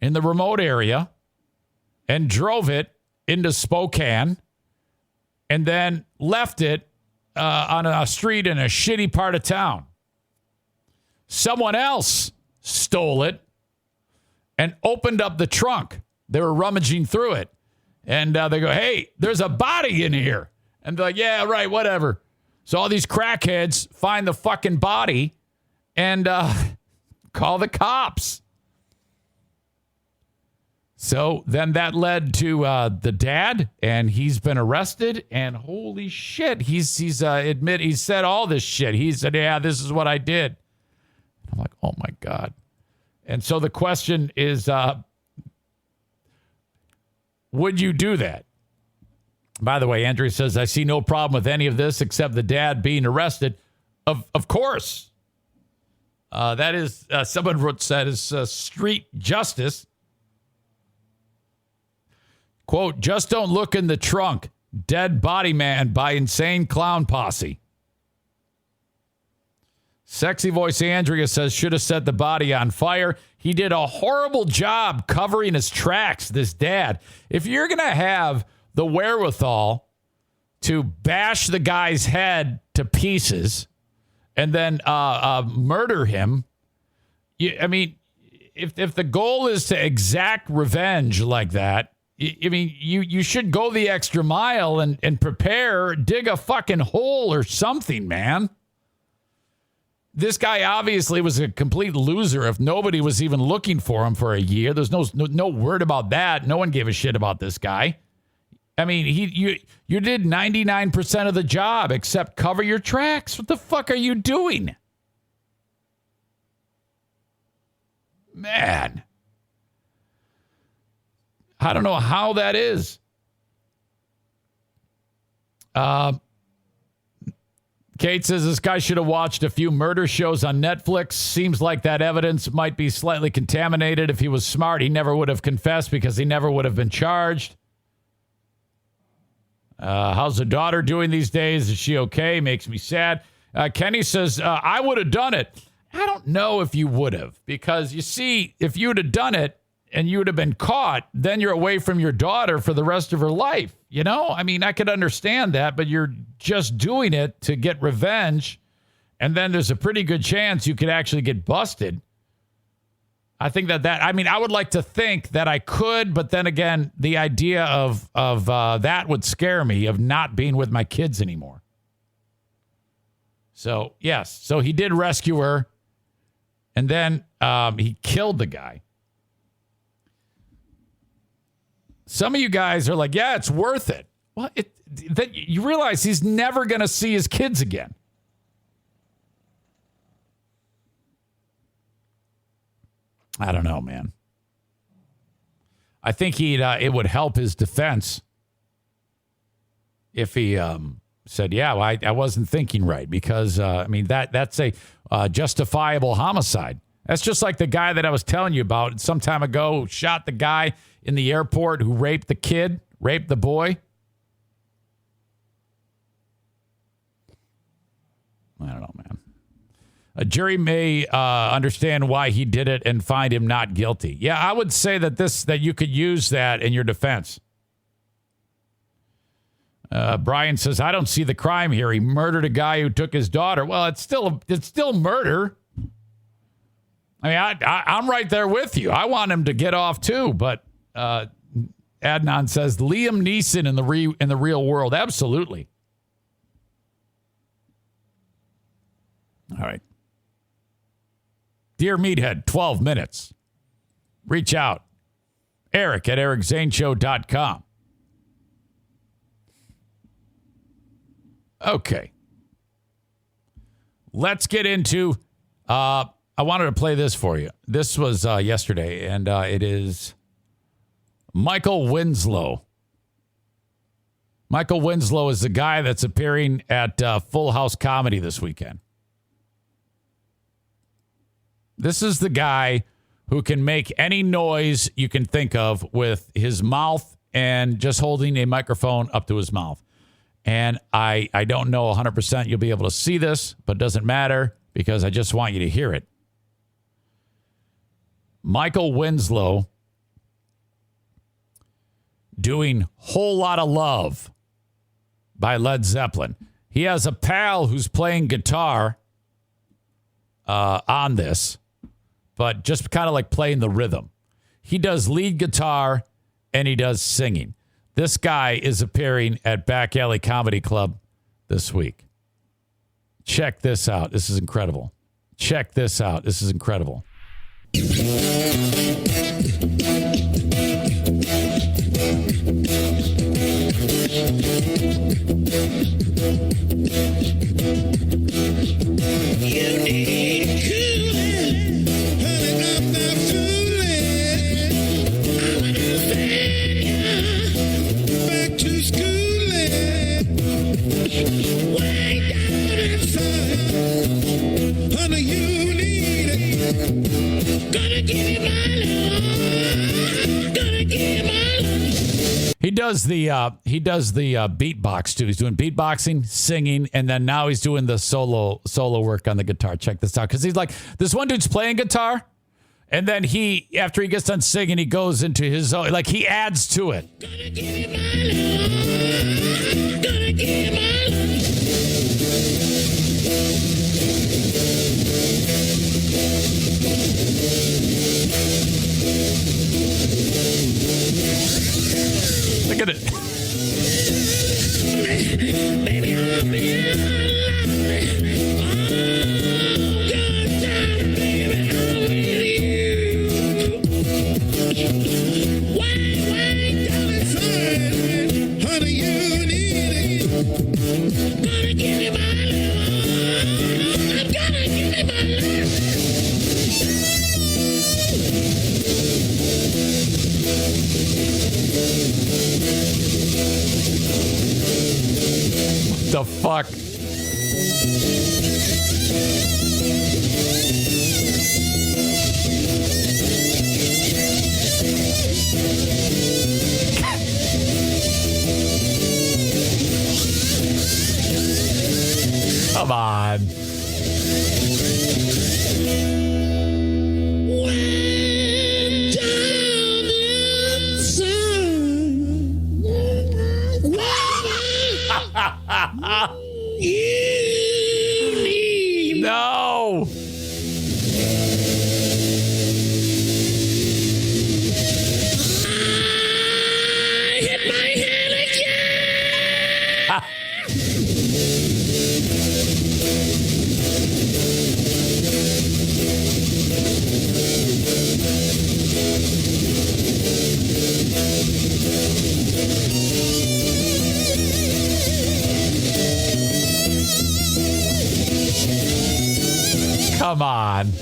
in the remote area and drove it into Spokane and then left it on a street in a shitty part of town. Someone else stole it and opened up the trunk. They were rummaging through it. And they go, hey, there's a body in here. And they're like, yeah, right, whatever. So all these crackheads find the fucking body and call the cops. So then that led to the dad, and he's been arrested. And holy shit, he said all this shit. He said, yeah, this is what I did. I'm like, oh my God. And so the question is, would you do that? By the way, Andrea says, I see no problem with any of this except the dad being arrested. Of course. That is, someone wrote that is street justice. Quote, just don't look in the trunk. Dead body man by insane clown posse. Sexy voice Andrea says, should have set the body on fire. He did a horrible job covering his tracks, this dad. If you're going to have the wherewithal to bash the guy's head to pieces and then murder him. If the goal is to exact revenge like that, you should go the extra mile and prepare, dig a fucking hole or something, man. This guy obviously was a complete loser if nobody was even looking for him for a year. There's no word about that. No one gave a shit about this guy. I mean, you did 99% of the job except cover your tracks. What the fuck are you doing? Man. I don't know how that is. Kate says this guy should have watched a few murder shows on Netflix. Seems like that evidence might be slightly contaminated. If he was smart, he never would have confessed because he never would have been charged. How's the daughter doing these days? Is she okay? Makes me sad. Kenny says, I would have done it. I don't know if you would have, because you see, if you would have done it and you would have been caught, then you're away from your daughter for the rest of her life. You know, I mean, I could understand that, but you're just doing it to get revenge. And then there's a pretty good chance you could actually get busted. I think I would like to think that I could, but then again, the idea of that would scare me, of not being with my kids anymore. So, yes. So he did rescue her. And then he killed the guy. Some of you guys are like, yeah, it's worth it. Well, that you realize he's never going to see his kids again. I don't know, man. I think it would help his defense if he said, yeah, well, I wasn't thinking right, because, that's a justifiable homicide. That's just like the guy that I was telling you about some time ago who shot the guy in the airport who raped the boy. I don't know, man. A jury may understand why he did it and find him not guilty. Yeah, I would say that you could use that in your defense. Brian says, I don't see the crime here. He murdered a guy who took his daughter. Well, it's still murder. I mean, I'm right there with you. I want him to get off too, but Adnan says Liam Neeson in the real world. Absolutely. All right. Dear Meathead, 12 minutes. Reach out. Eric at ericzaneshow.com. Okay. Let's get into, I wanted to play this for you. This was yesterday, and it is Michael Winslow. Michael Winslow is the guy that's appearing at Full House Comedy this weekend. This is the guy who can make any noise you can think of with his mouth and just holding a microphone up to his mouth. And I don't know 100% you'll be able to see this, but it doesn't matter because I just want you to hear it. Michael Winslow doing Whole Lotta Love by Led Zeppelin. He has a pal who's playing guitar on this, but just kind of like playing the rhythm. He does lead guitar and he does singing. This guy is appearing at Back Alley Comedy Club this week. Check this out. This is incredible. Check this out. This is incredible. He does the beatbox too. He's doing beatboxing, singing, and then now he's doing the solo work on the guitar. Check this out, because he's like, this one dude's playing guitar, and then after he gets done singing, he goes into his own, like he adds to it. Gonna give my love. Gonna give my love. Look at it. Baby, I'm The fuck? Come on. No. I hit my head again. Come on.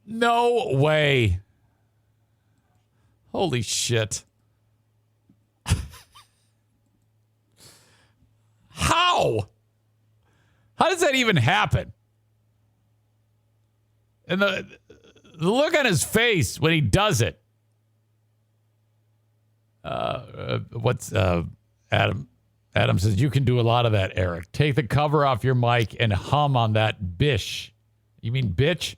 No way. Holy shit. How? How does that even happen? And the look on his face when he does it. Adam? Adam says, you can do a lot of that, Eric. Take the cover off your mic and hum on that bish. You mean bitch?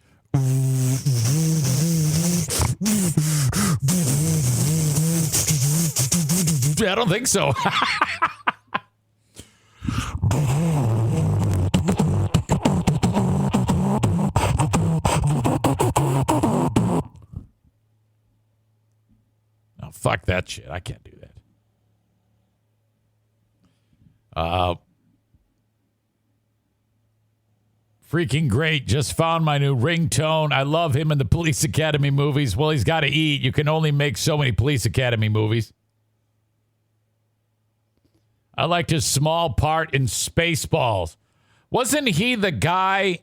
I don't think so. Oh, fuck that shit. I can't do that. Freaking great. Just found my new ringtone. I love him in the Police Academy movies. Well, he's got to eat. You can only make so many Police Academy movies. I liked his small part in Spaceballs. Wasn't he the guy?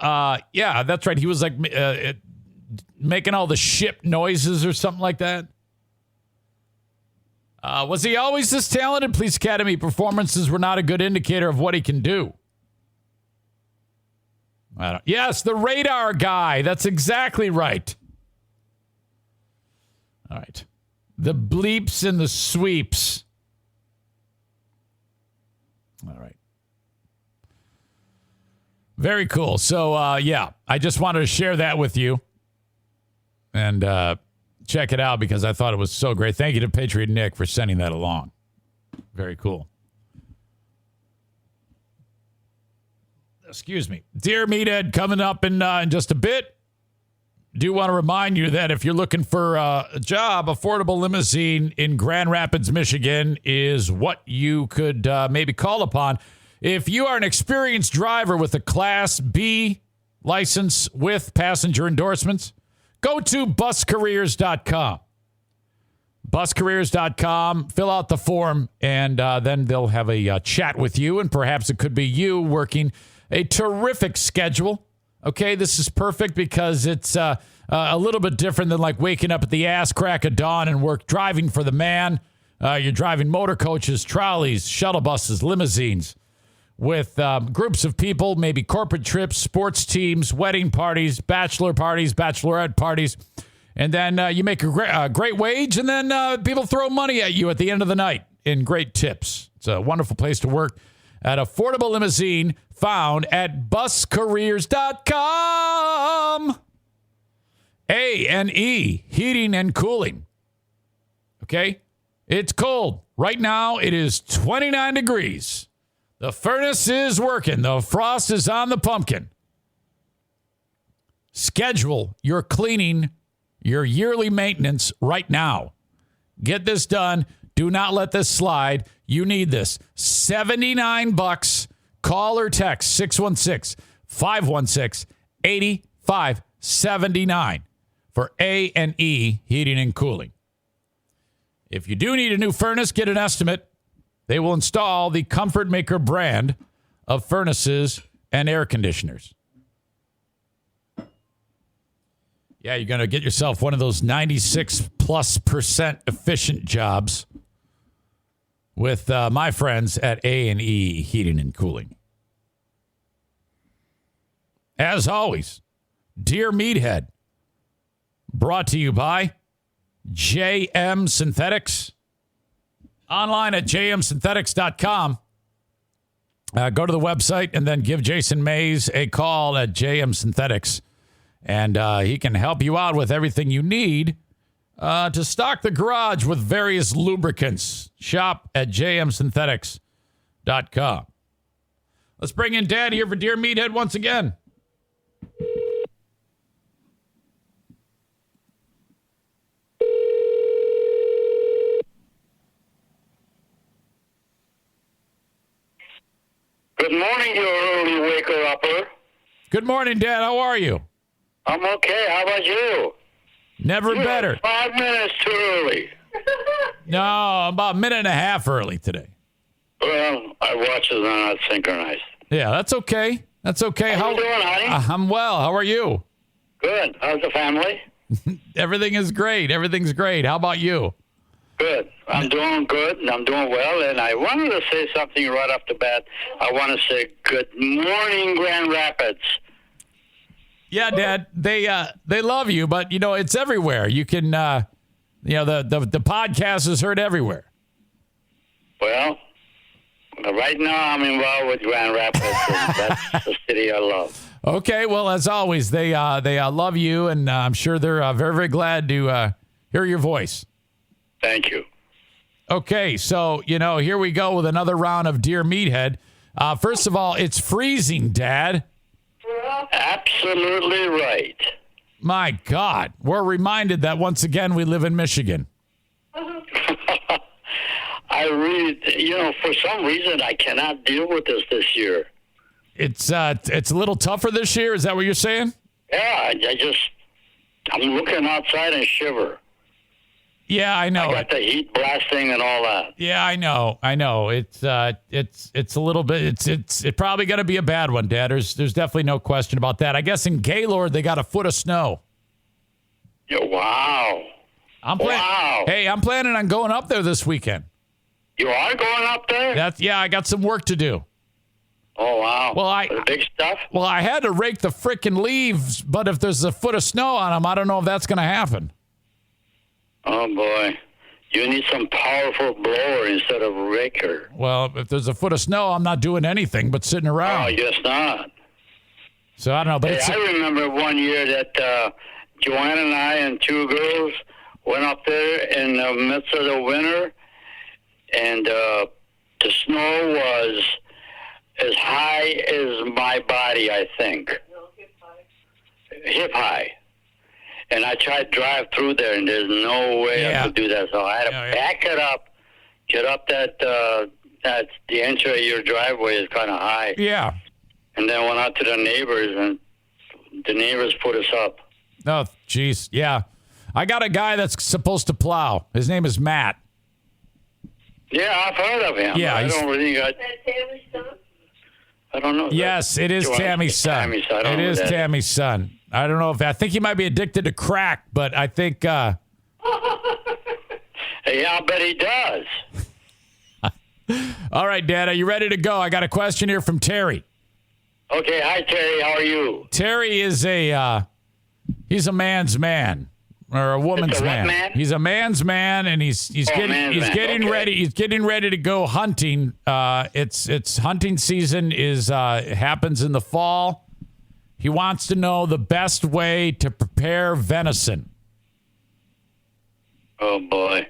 Yeah, that's right. He was like making all the ship noises or something like that. Was he always this talented? Police Academy performances were not a good indicator of what he can do. Yes, the radar guy. That's exactly right. All right. The bleeps and the sweeps. All right. Very cool. So, yeah, I just wanted to share that with you. And check it out because I thought it was so great. Thank you to Patriot Nick for sending that along. Very cool. Excuse me. Dear Meathead, coming up in just a bit. Do want to remind you that if you're looking for a job, Affordable Limousine in Grand Rapids, Michigan is what you could maybe call upon. If you are an experienced driver with a Class B license with passenger endorsements, go to buscareers.com. Buscareers.com, fill out the form, and then they'll have a chat with you, and perhaps it could be you working a terrific schedule. Okay, this is perfect because it's a little bit different than like waking up at the ass crack of dawn and work driving for the man. You're driving motor coaches, trolleys, shuttle buses, limousines with groups of people, maybe corporate trips, sports teams, wedding parties, bachelor parties, bachelorette parties. And then you make a great wage, and then people throw money at you at the end of the night in great tips. It's a wonderful place to work at Affordable Limousine, found at buscareers.com. A&E, heating and cooling. Okay? It's cold. Right now, it is 29 degrees. The furnace is working. The frost is on the pumpkin. Schedule your cleaning, your yearly maintenance right now. Get this done. Do not let this slide. You need this. $79. Call or text 616-516-8579 for A&E Heating and Cooling. If you do need a new furnace, get an estimate. They will install the Comfort Maker brand of furnaces and air conditioners. Yeah, you're going to get yourself one of those 96+% efficient jobs with my friends at A&E Heating and Cooling. As always, Dear Meathead, brought to you by JM Synthetics. Online at jmsynthetics.com. Go to the website and then give Jason Mays a call at JM Synthetics. And he can help you out with everything you need to stock the garage with various lubricants. Shop at jmsynthetics.com. Let's bring in Dad here for Dear Meathead once again. Good morning, you early waker-upper. Good morning, Dad. How are you? I'm okay. How about you? Never better. 5 minutes too early. No, I'm about a minute and a half early today. Well, our watches are not synchronized. Yeah, that's okay. That's okay. How you doing, honey? I'm well. How are you? Good. How's the family? Everything is great. Everything's great. How about you? Good. I'm doing good, and I'm doing well, and I wanted to say something right off the bat. I want to say good morning, Grand Rapids. Yeah, Dad, they love you, but, you know, it's everywhere. You can, the podcast is heard everywhere. Well, right now I'm involved with Grand Rapids, and that's the city I love. Okay, well, as always, they love you, and I'm sure they're very, very glad to hear your voice. Thank you. Okay, so, here we go with another round of Dear Meathead. First of all, it's freezing, Dad. Absolutely right. My God, we're reminded that once again we live in Michigan. I really, for some reason I cannot deal with this year. It's a little tougher this year. Is that what you're saying? Yeah, I'm looking outside and shiver. Yeah, I know. I got the heat blasting and all that. Yeah, I know. It's a little bit. It's probably going to be a bad one, Dad. There's definitely no question about that. I guess in Gaylord they got a foot of snow. Yeah, wow. Wow. Hey, I'm planning on going up there this weekend. You are going up there? I got some work to do. Oh, wow. Well, the big stuff? Well, I had to rake the frickin' leaves, but if there's a foot of snow on them, I don't know if that's going to happen. Oh, boy. You need some powerful blower instead of a raker. Well, if there's a foot of snow, I'm not doing anything but sitting around. Oh, I guess not. So I don't know. But I remember one year that Joanna and I and two girls went up there in the midst of the winter, and the snow was as high as my body, I think. Hip high. And I tried to drive through there, and there's no way I could do that. So I had to back it up, get up that the entry of your driveway is kind of high. Yeah. And then went out to the neighbors, and the neighbors put us up. Oh, jeez. Yeah. I got a guy that's supposed to plow. His name is Matt. Yeah, I've heard of him. Yeah, I don't really got... Tammy's son? I don't know. Yes, it is Tammy's son. It is Tammy's son. I don't know I think he might be addicted to crack, but I think... Yeah, I bet he does. All right, Dad, are you ready to go? I got a question here from Terry. Okay, hi, Terry. How are you? Terry is he's a man's man. Or a woman's man. He's a man's man, and he's getting ready. He's getting ready to go hunting. It's hunting season happens in the fall. He wants to know the best way to prepare venison. Oh boy,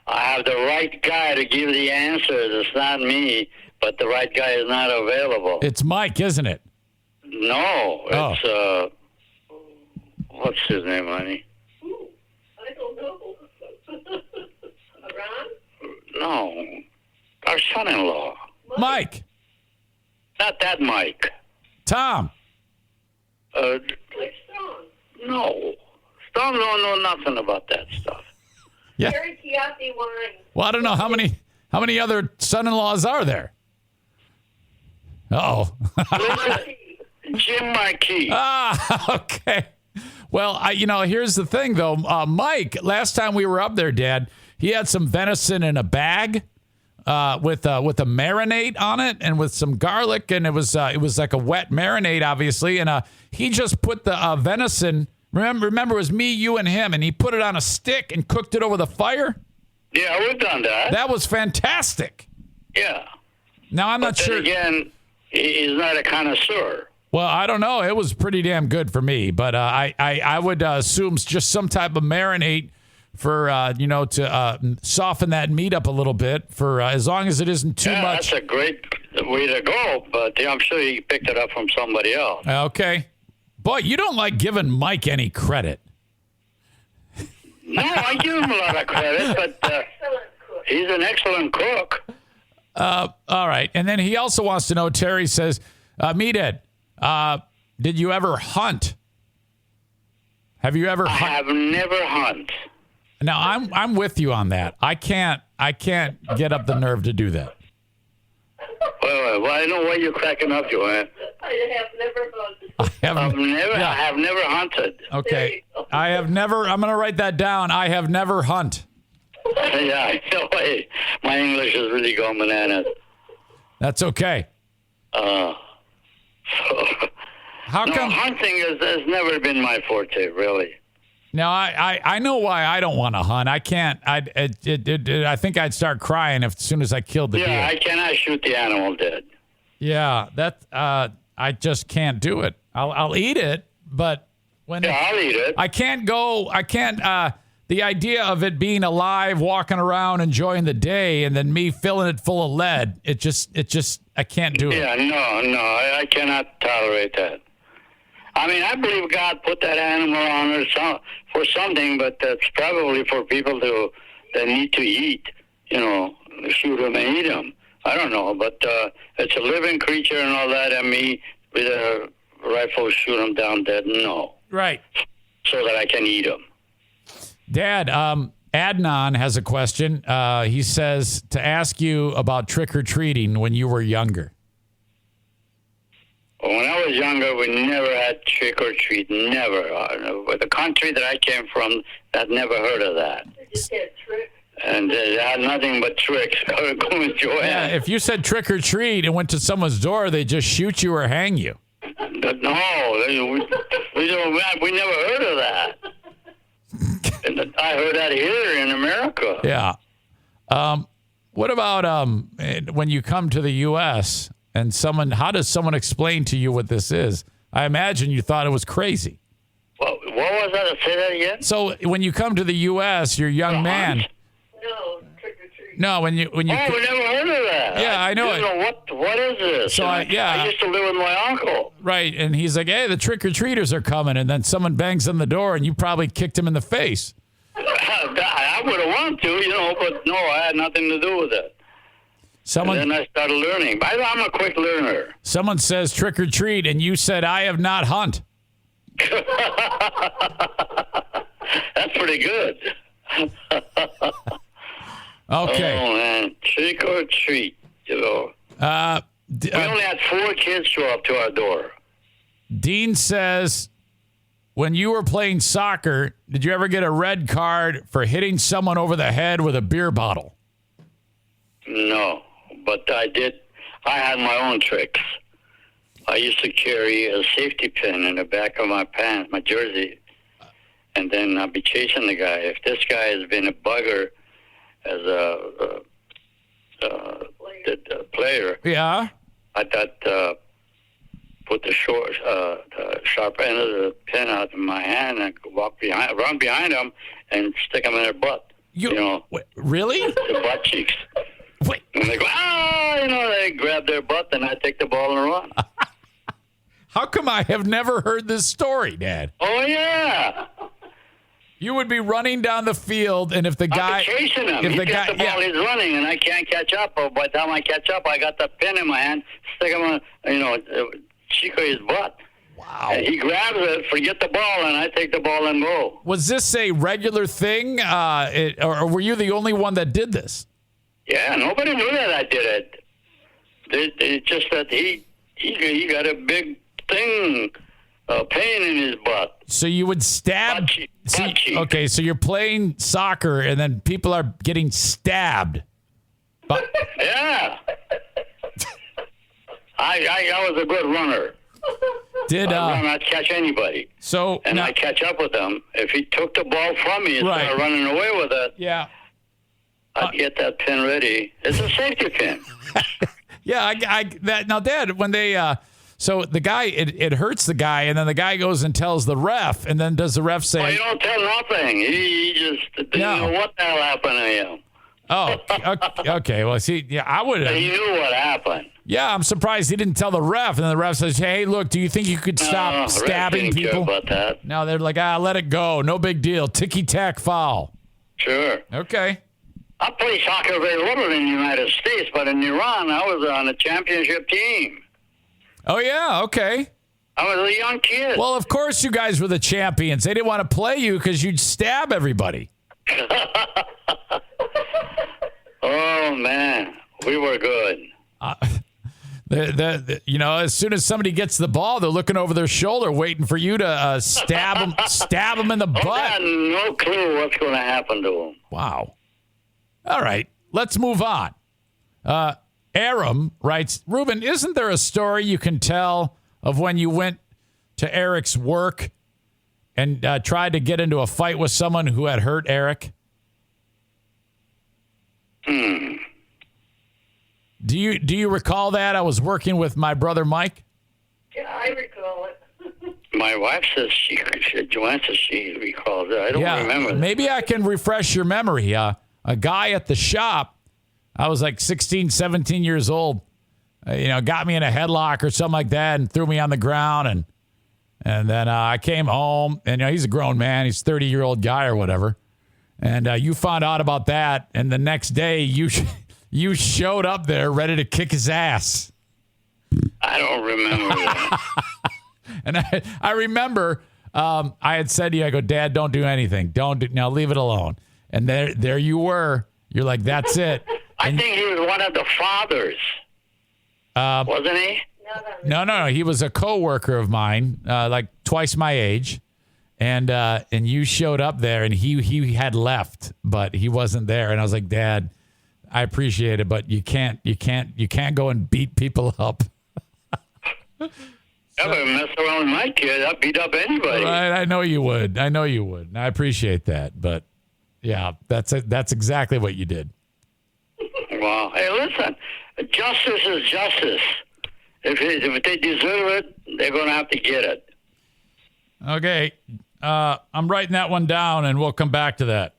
I have the right guy to give the answers. It's not me, but the right guy is not available. It's Mike, isn't it? No, it's, what's his name, honey? I don't know. Ron? No, our son-in-law. Mike. Not that Mike. Tom. Like Stone. No. Stone don't know nothing about that stuff. Yeah. Terry Chiatti wine. Well, I don't know how many other son-in-laws are there. Uh-oh. Jim Marquis. Okay. Well, here's the thing, though. Mike, last time we were up there, Dad, he had some venison in a bag with a marinade on it and with some garlic, and it was like a wet marinade, obviously, and he just put the venison. Remember, it was me, you, and him, and he put it on a stick and cooked it over the fire. Yeah, we've done that. That was fantastic. Yeah. Now I'm not But sure. then again, he's not a connoisseur. Well, I don't know. It was pretty damn good for me, but I would assume just some type of marinade for to soften that meat up a little bit for as long as it isn't too much. That's a great way to go, but I'm sure he picked it up from somebody else. Okay. Boy, you don't like giving Mike any credit. No, I give him a lot of credit, but he's an excellent cook. All right. And then he also wants to know, Terry says, Meathead, did you ever hunt? Have you ever I have never hunted. Now, I'm with you on that. I can't get up the nerve to do that. Well, I know why you're cracking up, Joanne. I have never hunted. I have never hunted. Okay. I have never, I'm going to write that down. I have never hunt. Yeah, no way. My English is really going bananas. That's okay. How come? Hunting has never been my forte, really. Now, I know why I don't want to hunt. I can't. I think I'd start crying as soon as I killed the deer. Yeah, I cannot shoot the animal dead. Yeah, I just can't do it. I'll eat it, but when I'll eat it. I can't go. I can't. The idea of it being alive, walking around, enjoying the day, and then me filling it full of lead, it just, I can't do it. Yeah, no, I cannot tolerate that. I mean, I believe God put that animal on there for something, but that's probably for people that need to eat, shoot them and eat them. I don't know, but it's a living creature and all that, and me with a rifle shoot them down dead, no. Right. So that I can eat them. Dad, Adnan has a question. He says to ask you about trick-or-treating when you were younger. When I was younger, we never had trick-or-treat, never. The country that I came from, I'd never heard of that. They just had tricks. And they had nothing but tricks. Going to Joanne. Yeah, if you said trick-or-treat and went to someone's door, they just shoot you or hang you. No, we never heard of that. And I heard that here in America. Yeah. What about when you come to the U.S. and how does someone explain to you what this is? I imagine you thought it was crazy. What was that? Say that again? So when you come to the U.S., you're a young man. No, trick-or-treat. No, when you. We never heard of that. Yeah, I know. I didn't know what is this? So I used to live with my uncle. Right, and he's like, "Hey, the trick-or-treaters are coming," and then someone bangs on the door, and you probably kicked him in the face. I would have wanted to, but no, I had nothing to do with it. And then I started learning. I'm a quick learner. Someone says trick-or-treat, and you said, "I have not hunt." That's pretty good. Okay. Oh, man. Trick or treat, we only had 4 kids show up to our door. Dean says, when you were playing soccer, did you ever get a red card for hitting someone over the head with a beer bottle? No, but I did. I had my own tricks. I used to carry a safety pin in the back of my pants, my jersey, and then I'd be chasing the guy. If this guy has been a bugger as a player, yeah, I thought put the sharp end of the pin out in my hand and run behind him and stick him in their butt. You know, Really? the butt cheeks. Wait. And they go, they grab their butt, and I take the ball and run. How come I have never heard this story, Dad? Oh, yeah. You would be running down the field, and if the guy... I'm chasing him. If He the gets guy, the ball, he's running, and I can't catch up. But by the time I catch up, I got the pin in my hand, stick him on, cheek of his butt. Wow. And he grabs it, forget the ball, and I take the ball and go. Was this a regular thing, or were you the only one that did this? Yeah, nobody knew that I did it. It's just that he got a big thing, pain in his butt. So you would stab... Butt cheek. Okay, so you're playing soccer, and then people are getting stabbed. But Yeah. I was a good runner. I not catch anybody. So And now, I catch up with him. If he took the ball from me and Right. started running away with it, yeah, I'd get that pin ready. It's a safety pin. yeah. Now, Dad, when they so the guy it hurts the guy, and then the guy goes and tells the ref, and then does the ref say? Well, you don't tell nothing. He just didn't know what the hell happened to him. Oh, okay. Well, see, yeah, I would. He knew what happened. Yeah, I'm surprised he didn't tell the ref, and then the ref says, "Hey, look, do you think you could stop stabbing didn't people?" Care about that. No, they're like, let it go, no big deal, ticky-tack foul. Sure. Okay. I played soccer very little in the United States, but in Iran, I was on a championship team. Oh yeah, okay. I was a young kid. Well, of course you guys were the champions. They didn't want to play you because you'd stab everybody. Oh, man. We were good. As soon as somebody gets the ball, they're looking over their shoulder, waiting for you to stab them in the butt. I had no clue what's going to happen to them. Wow. All right, let's move on. Aram writes, Ruben, isn't there a story you can tell of when you went to Eric's work and tried to get into a fight with someone who had hurt Eric? Do you recall that? I was working with my brother Mike. Yeah, I recall it. My wife says Joanne says she recalls it. I don't remember that. Maybe I can refresh your memory. A guy at the shop, I was like 16, 17 years old, got me in a headlock or something like that and threw me on the ground. And then I came home, and he's a grown man. He's a 30-year-old guy or whatever. And you found out about that, and the next day you showed up there ready to kick his ass. I don't remember that. And I remember I had said to you, I go, Dad, don't do anything. Now leave it alone. And there you were. You're like, that's it. I think he was one of the fathers. Wasn't he? No. He was a coworker of mine, like twice my age. And you showed up there, and he had left, but he wasn't there. And I was like, Dad, I appreciate it, but you can't go and beat people up. I would mess around with my kid. I'd beat up anybody. Right, I know you would. And I appreciate that. But yeah, that's exactly what you did. Well, hey, listen, justice is justice. If they deserve it, they're going to have to get it. Okay, I'm writing that one down, and we'll come back to that.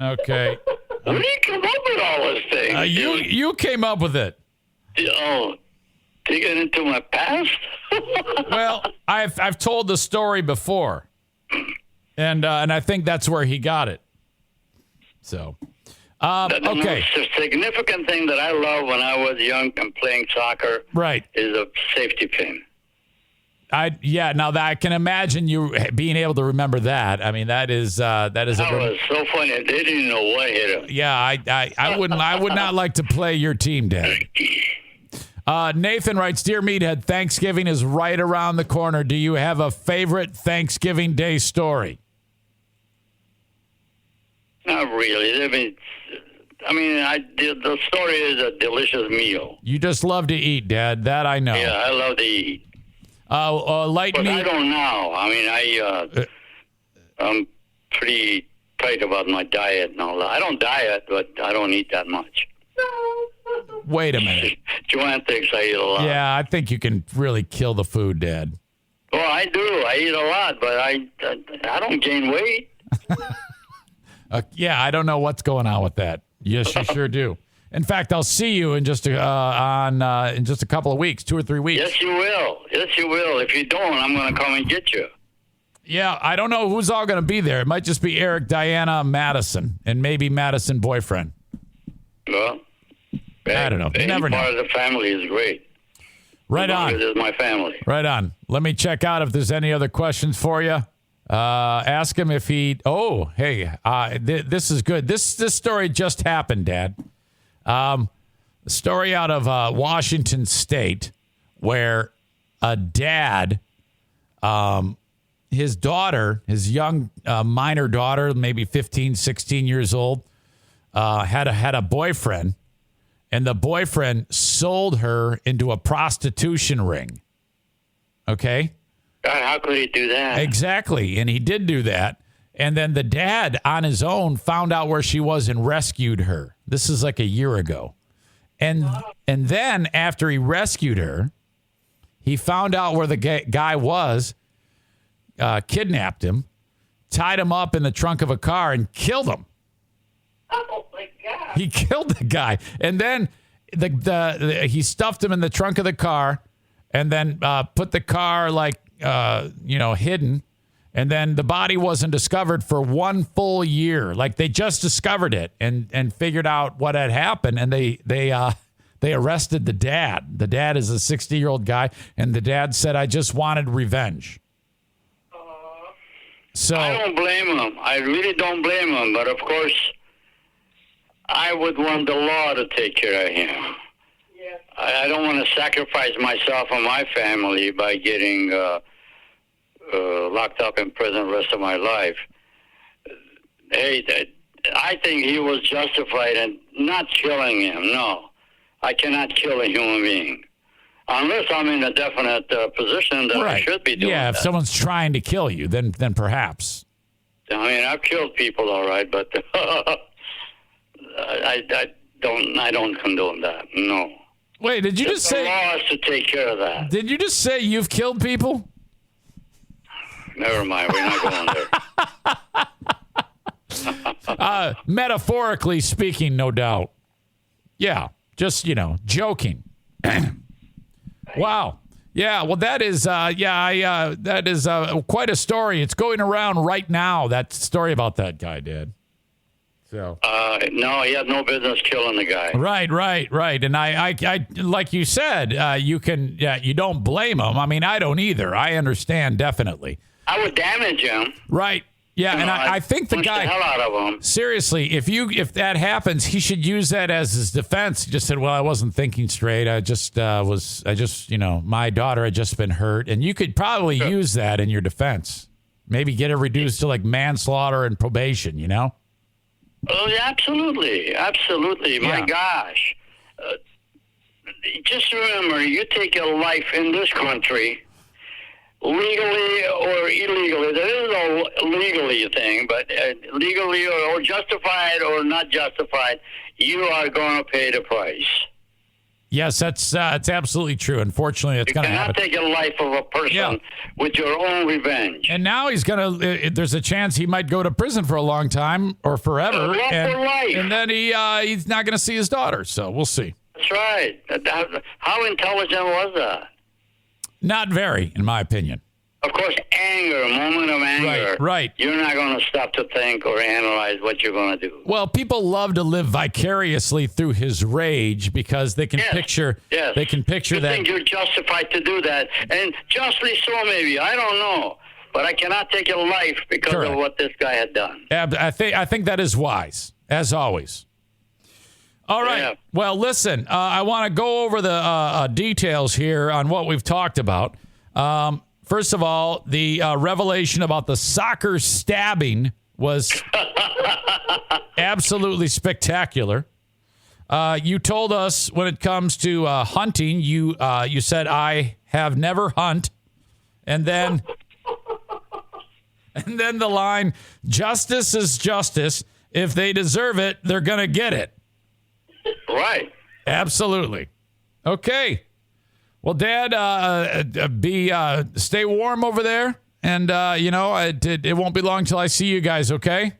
Okay. Where do you come up with all those things? You came up with it. Oh, digging into my past? Well, I've told the story before, and I think that's where he got it. So, The okay. most significant thing that I loved when I was young and playing soccer, Right. is a safety pin. Now that I can imagine you being able to remember that. I mean, that is That was so funny. They didn't even know what hit him. Yeah, I would not like to play your team, Dad. Nathan writes, Dear Meathead, Thanksgiving is right around the corner. Do you have a favorite Thanksgiving Day story? Not really. The story is a delicious meal. You just love to eat, Dad. That I know. Yeah, I love to eat. Light But meat. I don't now. I'm pretty tight about my diet and all that. I don't diet, but I don't eat that much. Wait a minute. Joanne thinks I eat a lot. Yeah, I think you can really kill the food, Dad. Well, I do. I eat a lot, but I don't gain weight. Yeah, I don't know what's going on with that. Yes, you sure do. In fact, I'll see you in just a couple of weeks, 2 or 3 weeks. Yes, you will. Yes, you will. If you don't, I'm going to come and get you. Yeah, I don't know who's all going to be there. It might just be Eric, Diana, Madison, and maybe Madison boyfriend. Well, I don't know. You never know. Part of the family is great. Right on. This is my family. Right on. Let me check out if there's any other questions for you. Ask him if he. Oh, hey, this is good. This story just happened, Dad. A story out of Washington State where a dad, his daughter, his young minor daughter, maybe 15, 16 years old, had a boyfriend, and the boyfriend sold her into a prostitution ring. Okay? God, how could he do that? Exactly. And he did do that. And then the dad on his own found out where she was and rescued her. This is like a year ago. And then after he rescued her, he found out where the guy was, kidnapped him, tied him up in the trunk of a car and killed him. Oh, my God. He killed the guy. And then he stuffed him in the trunk of the car and then put the car hidden. And then the body wasn't discovered for 1 full year. Like they just discovered it and figured out what had happened. And they arrested the dad. The dad is a 60-year-old guy. And the dad said, I just wanted revenge. So I don't blame him. I really don't blame him. But of course, I would want the law to take care of him. Yeah. I don't want to sacrifice myself and my family by getting locked up in prison the rest of my life. Hey, I think he was justified in not killing him. No, I cannot kill a human being. Unless I'm in a definite position that I should be doing if that. someone's trying to kill you, then perhaps. I mean, I've killed people, all right, but I don't condone that. No. Wait, did you just say? The law has to take care of that. Did you just say you've killed people? Never mind, we're not going there. Metaphorically speaking, no doubt. Yeah, just joking. Wow. Yeah. Well, that is. That is quite a story. It's going around right now. That story about that guy, Dad. So. No, he had no business killing the guy. Right. And I like you said, you don't blame him. I mean, I don't either. I understand definitely. I would damage him. Right. Yeah, and I think the guy. The hell out of him. Seriously, if that happens, he should use that as his defense. He just said, "Well, I wasn't thinking straight. My daughter had just been hurt," and you could probably use that in your defense. Maybe get it reduced to like manslaughter and probation. Oh, yeah, absolutely. My gosh, just remember, you take a life in this country. Legally or illegally, there is no legally thing, but legally or justified or not justified, you are going to pay the price. Yes, that's absolutely true. Unfortunately, it's going to happen. You cannot take a life of a person with your own revenge. And now he's going to. There's a chance he might go to prison for a long time or forever, for life. And then he's not going to see his daughter. So we'll see. That's right. How intelligent was that? Not very, in my opinion. Of course, moment of anger. Right. You're not going to stop to think or analyze what you're going to do. Well, people love to live vicariously through his rage because they can picture. Yes. They can picture you that. Think you're justified to do that, and justly so, maybe. I don't know, but I cannot take a life because of what this guy had done. I think that is wise, as always. All right. Yeah. Well, listen, I want to go over the details here on what we've talked about. First of all, the revelation about the soccer stabbing was absolutely spectacular. You told us when it comes to hunting, you said, I have never hunt. And then the line, justice is justice. If they deserve it, they're going to get it. Right. Absolutely. Okay. Well, Dad, stay warm over there. And, it won't be long till I see you guys, okay?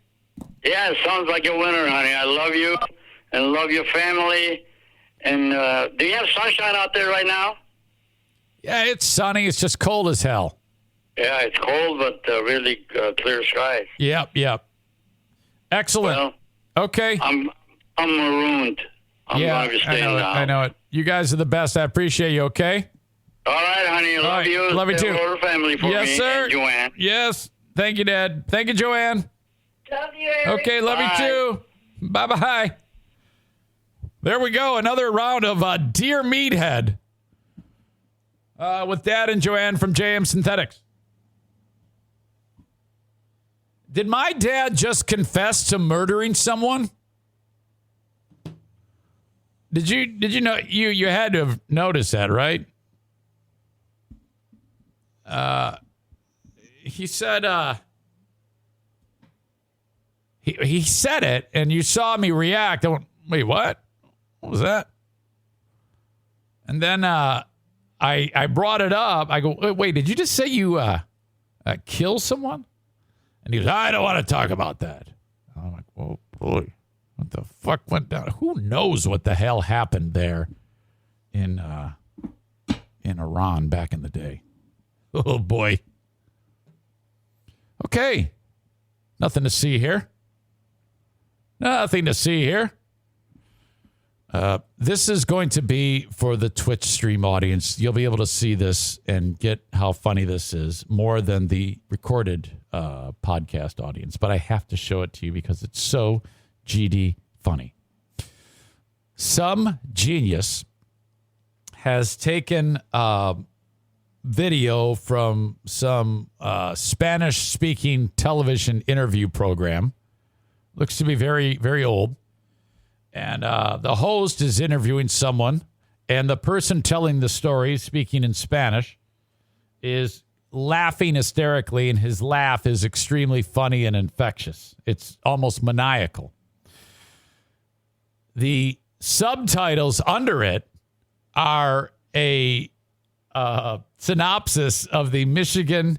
Yeah, it sounds like a winner, honey. I love you and love your family. And do you have sunshine out there right now? Yeah, it's sunny. It's just cold as hell. Yeah, it's cold, but really clear skies. Yep. Excellent. Well, okay. I'm marooned. I'm going to stay now. I know it. You guys are the best. I appreciate you, okay? All right, honey. Love you. Love you too. Whole family for yes, me sir. and Joanne. Yes. Thank you, Dad. Thank you, Joanne. Love you, Eric. Okay, love you too. Bye-bye. There we go. Another round of Dear Meathead with Dad and Joanne from JM Synthetics. Did my dad just confess to murdering someone? Did you know you had to have noticed that, right? He said he said it, and you saw me react. I went, wait, what? What was that? And then I brought it up. I go, wait, did you just say you kill someone? And he goes, I don't want to talk about that. I'm like, oh boy, what the fuck went down? Who knows what the hell happened there in Iran back in the day? Oh boy. Okay. Nothing to see here. Nothing to see here. This is going to be for the Twitch stream audience. You'll be able to see this and get how funny this is more than the recorded podcast audience. But I have to show it to you because it's so GD funny. Some genius has taken video from some Spanish-speaking television interview program. Looks to be very, very old. And the host is interviewing someone, and the person telling the story, speaking in Spanish, is laughing hysterically, and his laugh is extremely funny and infectious. It's almost maniacal. The subtitles under it are a synopsis of the Michigan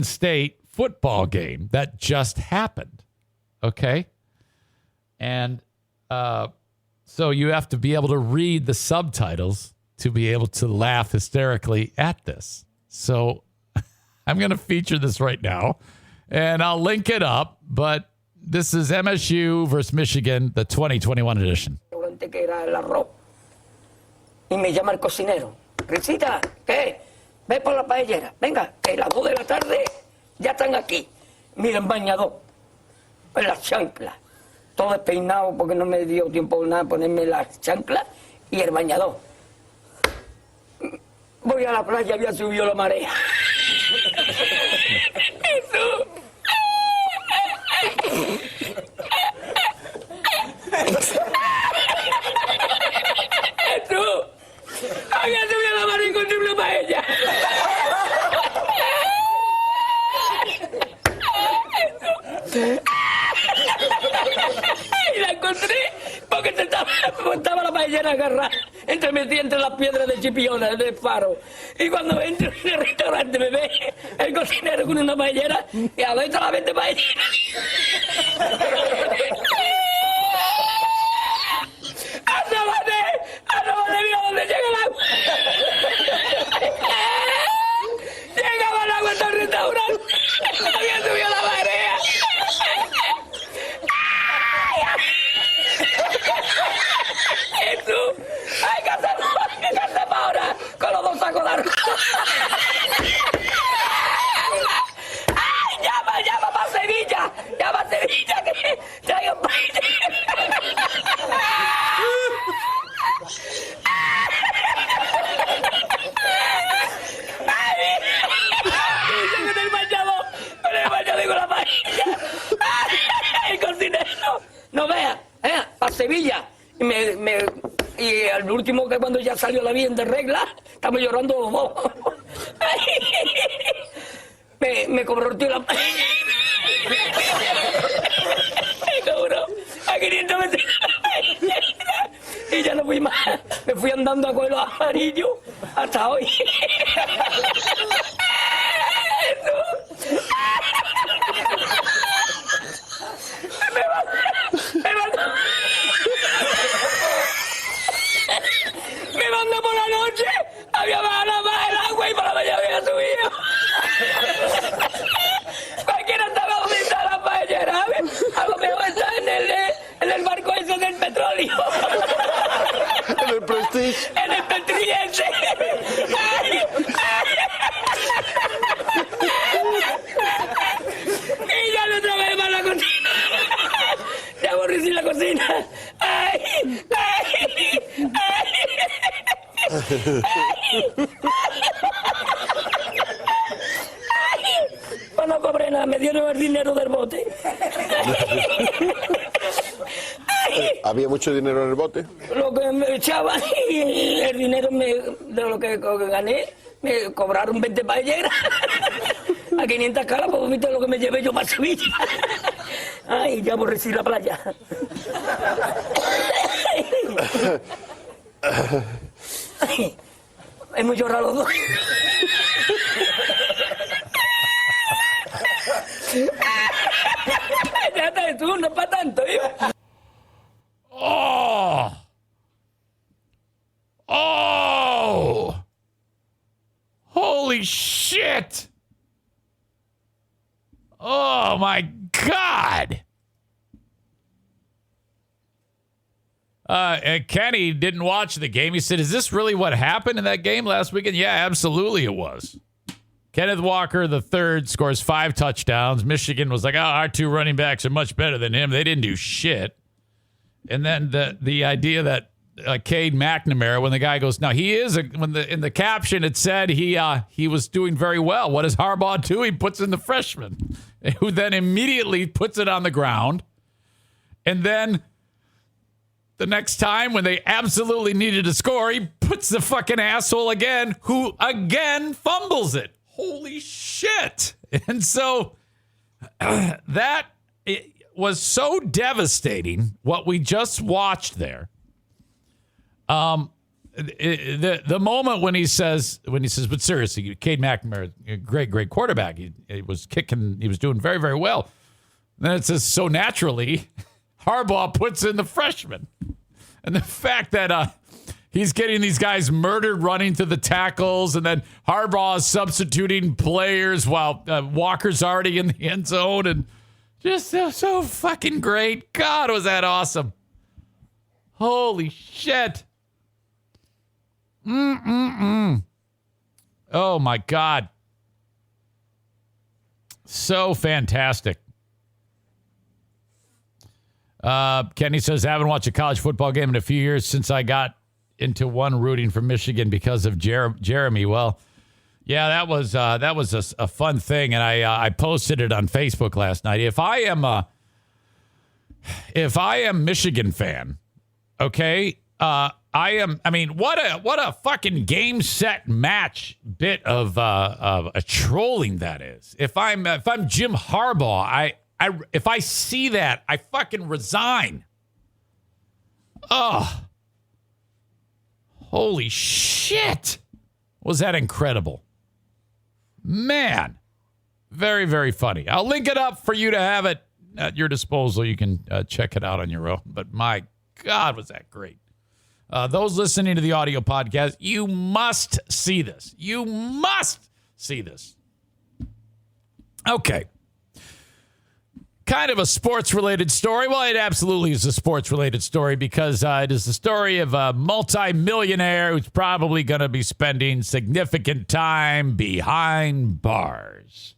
State football game that just happened. Okay? And so you have to be able to read the subtitles to be able to laugh hysterically at this. So I'm going to feature this right now, and I'll link it up. But this is MSU versus Michigan, the 2021 edition. Y me llama el cocinero. Risita, ¿qué? Ve por la paellera. Venga, que las 2 de la tarde ya están aquí. Miren, bañador. En las chanclas. Todo despeinado porque no me dio tiempo nada ponerme las chanclas y el bañador. Voy a la playa, había subido la marea. Jesús. Jesús. Había subido la marea y encontré una paella. Jesús. Y la encontré porque estaba la paellera agarrada metida entre las piedras de Chipiona, del faro. Y cuando entro en el restaurante me ve el cocinero con una paellera y a ver solamente paellera. ¡Asómate, mira dónde llega el agua! Llegaba el agua hasta el restaurante. Había subido la marea. Jesús, hay que hacer ahora con los 2 sacos de arroz. ¡Ay, llama para Sevilla! ¡Llama a Sevilla que traiga un país! Con el bañador y con la paella. El cocinero. No vea, para Sevilla. Y al último que cuando ya salió la bien de regla, estamos llorando los dos. Me cobró el tío la paella. Me cobró a 500 veces. Y ya no fui más. Me fui andando a cuelos amarillos Hasta hoy. Me manda por la noche, había bajado más el agua y por la mañana había subido. Cualquiera estaba donde está la paellera, a lo mejor está en el barco ese del petróleo. En el Prestige. En el Prestige ese. Y ya lo traje para la cocina. Ya aborrecí la cocina. Ay. Pues no cobré nada, me dieron el dinero del bote. ¿Había mucho dinero en el bote? Lo que me echaban y el dinero de lo que gané, me cobraron 20 paelleras a 500 caras, pues viste lo que me llevé yo para Sevilla. Ay, ya aborrecí la playa. Ay, hemos llorado los dos. Ya está, tú, no es para tanto, hijo. Oh! Holy shit! Oh my God! Kenny didn't watch the game. He said, "Is this really what happened in that game last weekend?" Yeah, absolutely it was. Kenneth Walker III scores 5 touchdowns. Michigan was like, "Oh, our 2 running backs are much better than him." They didn't do shit. And then the idea that Cade McNamara, when the guy goes, now he is in the caption it said he was doing very well. What does Harbaugh do? He puts in the freshman, who then immediately puts it on the ground, and then the next time when they absolutely needed to score, he puts the fucking asshole again, who again fumbles it. Holy shit! And so that was so devastating. What we just watched there. The moment when he says, but seriously, Cade McNamara, a great quarterback. He was kicking. He was doing very, very well. Then it says, so naturally, Harbaugh puts in the freshman. And the fact that he's getting these guys murdered running to the tackles, and then Harbaugh is substituting players while Walker's already in the end zone, and just so fucking great. God, was that awesome. Holy shit. Oh, my God. So fantastic. Kenny says, haven't watched a college football game in a few years since I got into one rooting for Michigan because of Jeremy. Well, yeah, that was a fun thing, and I posted it on Facebook last night. If I am Michigan fan, okay, I mean, what a fucking game set match bit of a trolling that is. If I'm Jim Harbaugh, if I see that, I fucking resign. Oh, holy shit. Was that incredible? Man, very, very funny. I'll link it up for you to have it at your disposal. You can check it out on your own. But my God, was that great. Those listening to the audio podcast, you must see this. You must see this. Okay. Kind of a sports-related story. Well, it absolutely is a sports-related story because it is the story of a multimillionaire who's probably going to be spending significant time behind bars.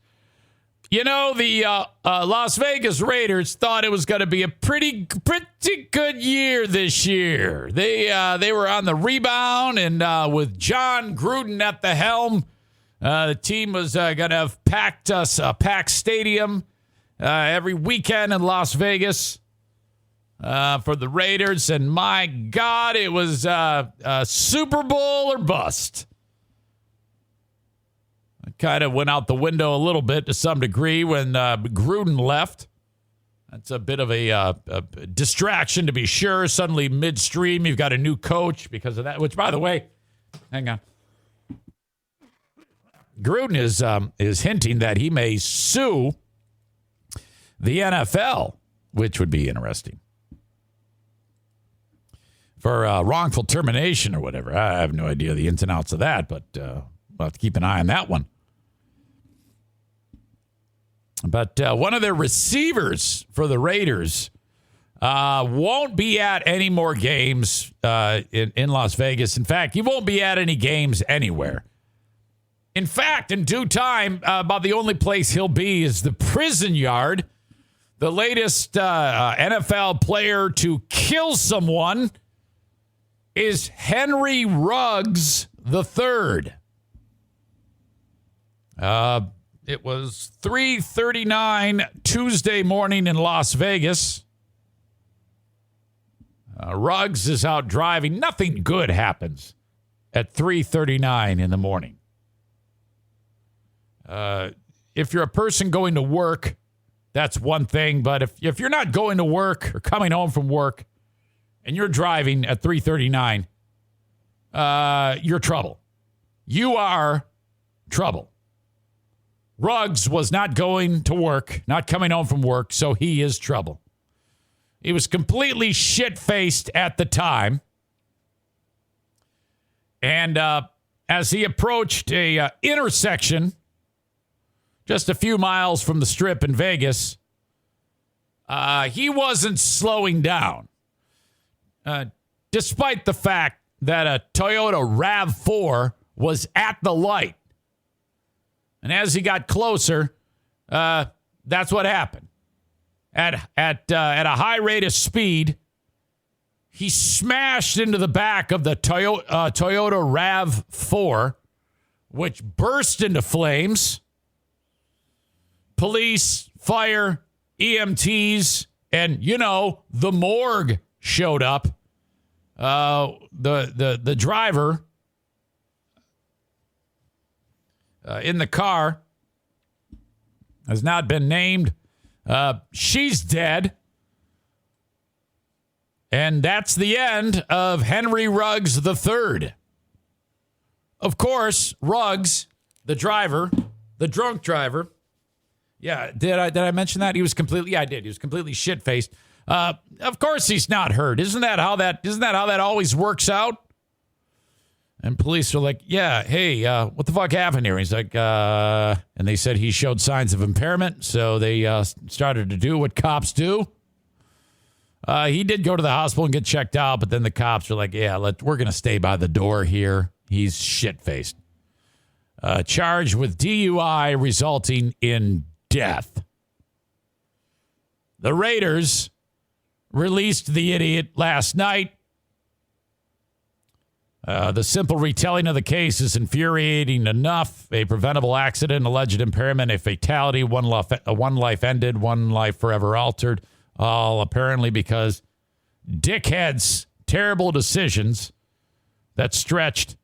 You know, the Las Vegas Raiders thought it was going to be a pretty good year this year. They were on the rebound, and with John Gruden at the helm, the team was going to have a packed stadium every weekend in Las Vegas for the Raiders. And my God, it was Super Bowl or bust. It kind of went out the window a little bit to some degree when Gruden left. That's a bit of a distraction, to be sure. Suddenly, midstream, you've got a new coach because of that, which, by the way, hang on. Gruden is hinting that he may sue the NFL, which would be interesting, for wrongful termination or whatever. I have no idea the ins and outs of that, but we'll have to keep an eye on that one. But one of their receivers for the Raiders won't be at any more games in Las Vegas. In fact, he won't be at any games anywhere. In fact, in due time, about the only place he'll be is the prison yard. The latest NFL player to kill someone is Henry Ruggs III. It was 3:39 Tuesday morning in Las Vegas. Ruggs is out driving. Nothing good happens at 3:39 in the morning. If you're a person going to work, that's one thing. But if you're not going to work or coming home from work and you're driving at 3:39, you're trouble. You are trouble. Ruggs was not going to work, not coming home from work, so he is trouble. He was completely shit-faced at the time. And as he approached a intersection just a few miles from the Strip in Vegas, he wasn't slowing down. Despite the fact that a Toyota RAV4 was at the light. And as he got closer, that's what happened. At a high rate of speed, he smashed into the back of the Toyota RAV4, which burst into flames. Police, fire, EMTs, and, the morgue showed up. The driver in the car has not been named. She's dead. And that's the end of Henry Ruggs III. Of course, Ruggs, the driver, the drunk driver. Yeah, did I mention that? He was completely, I did. He was completely shit-faced. Of course he's not hurt. Isn't that how that always works out? And police are like, yeah, hey, what the fuck happened here? He's like, and they said he showed signs of impairment, so they started to do what cops do. He did go to the hospital and get checked out, but then the cops are like, yeah, we're going to stay by the door here. He's shit-faced. Charged with DUI resulting in death. The Raiders released the idiot last night. The simple retelling of the case is infuriating enough. A preventable accident, alleged impairment, a fatality, one life ended, one life forever altered. All apparently because dickheads' terrible decisions that stretched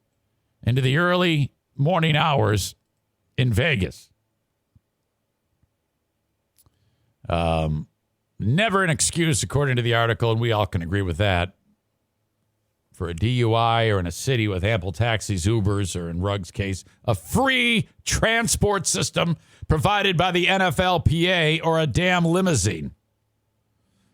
into the early morning hours in Vegas. Never an excuse, according to the article, and we all can agree with that, for a DUI or in a city with ample taxis, Ubers, or in Ruggs' case, a free transport system provided by the NFLPA or a damn limousine.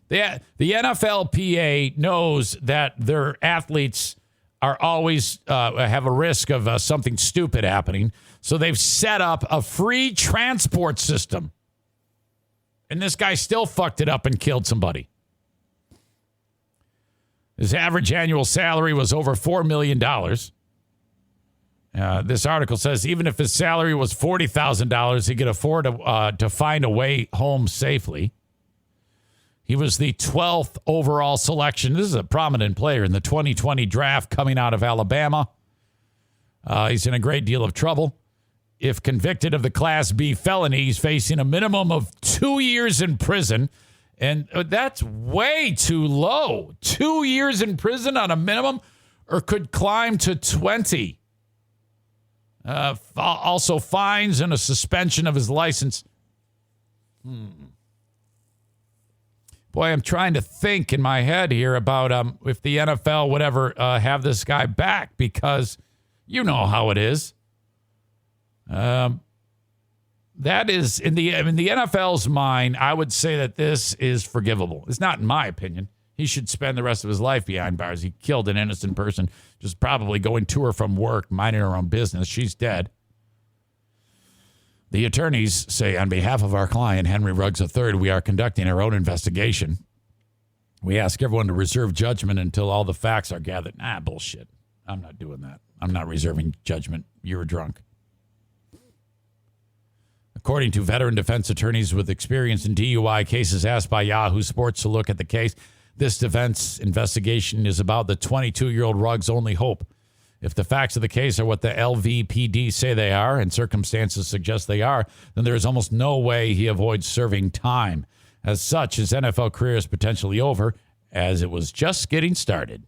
The NFLPA knows that their athletes are always have a risk of something stupid happening, so they've set up a free transport system. And this guy still fucked it up and killed somebody. His average annual salary was over $4 million. This article says even if his salary was $40,000, he could afford to find a way home safely. He was the 12th overall selection. This is a prominent player in the 2020 draft coming out of Alabama. He's in a great deal of trouble. If convicted of the Class B felony, he's facing a minimum of 2 years in prison. And that's way too low. 2 years in prison on a minimum, or could climb to 20. Also fines and a suspension of his license. Boy, I'm trying to think in my head here about if the NFL would ever have this guy back, because you know how it is. That is, in the NFL's mind, I would say that this is forgivable. It's not in my opinion. He should spend the rest of his life behind bars. He killed an innocent person, just probably going to or from work, minding her own business. She's dead. The attorneys say, on behalf of our client, Henry Ruggs III, we are conducting our own investigation. We ask everyone to reserve judgment until all the facts are gathered. Bullshit. I'm not doing that. I'm not reserving judgment. You're drunk. According to veteran defense attorneys with experience in DUI cases asked by Yahoo Sports to look at the case, this defense investigation is about the 22-year-old Ruggs' only hope. If the facts of the case are what the LVPD say they are, and circumstances suggest they are, then there is almost no way he avoids serving time. As such, his NFL career is potentially over, as it was just getting started.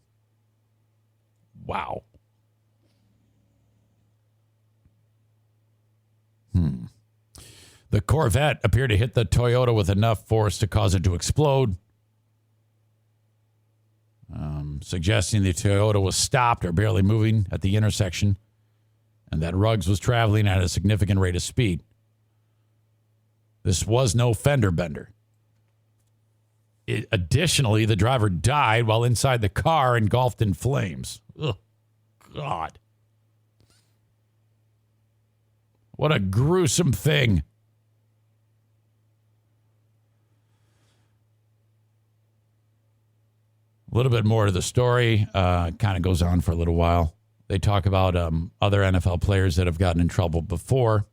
Wow. The Corvette appeared to hit the Toyota with enough force to cause it to explode, suggesting the Toyota was stopped or barely moving at the intersection, and that Ruggs was traveling at a significant rate of speed. This was no fender bender. Additionally, the driver died while inside the car, engulfed in flames. Ugh, God. What a gruesome thing. A little bit more to the story. Kind of goes on for a little while. They talk about other NFL players that have gotten in trouble before.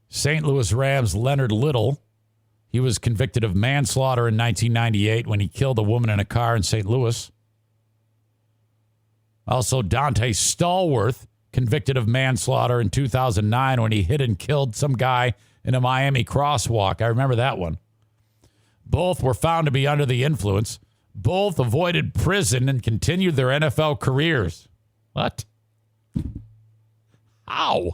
St. Louis Rams Leonard Little. He was convicted of manslaughter in 1998 when he killed a woman in a car in St. Louis. Also, Dante Stallworth, convicted of manslaughter in 2009 when he hit and killed some guy in a Miami crosswalk. I remember that one. Both were found to be under the influence. Both avoided prison and continued their NFL careers. What? How?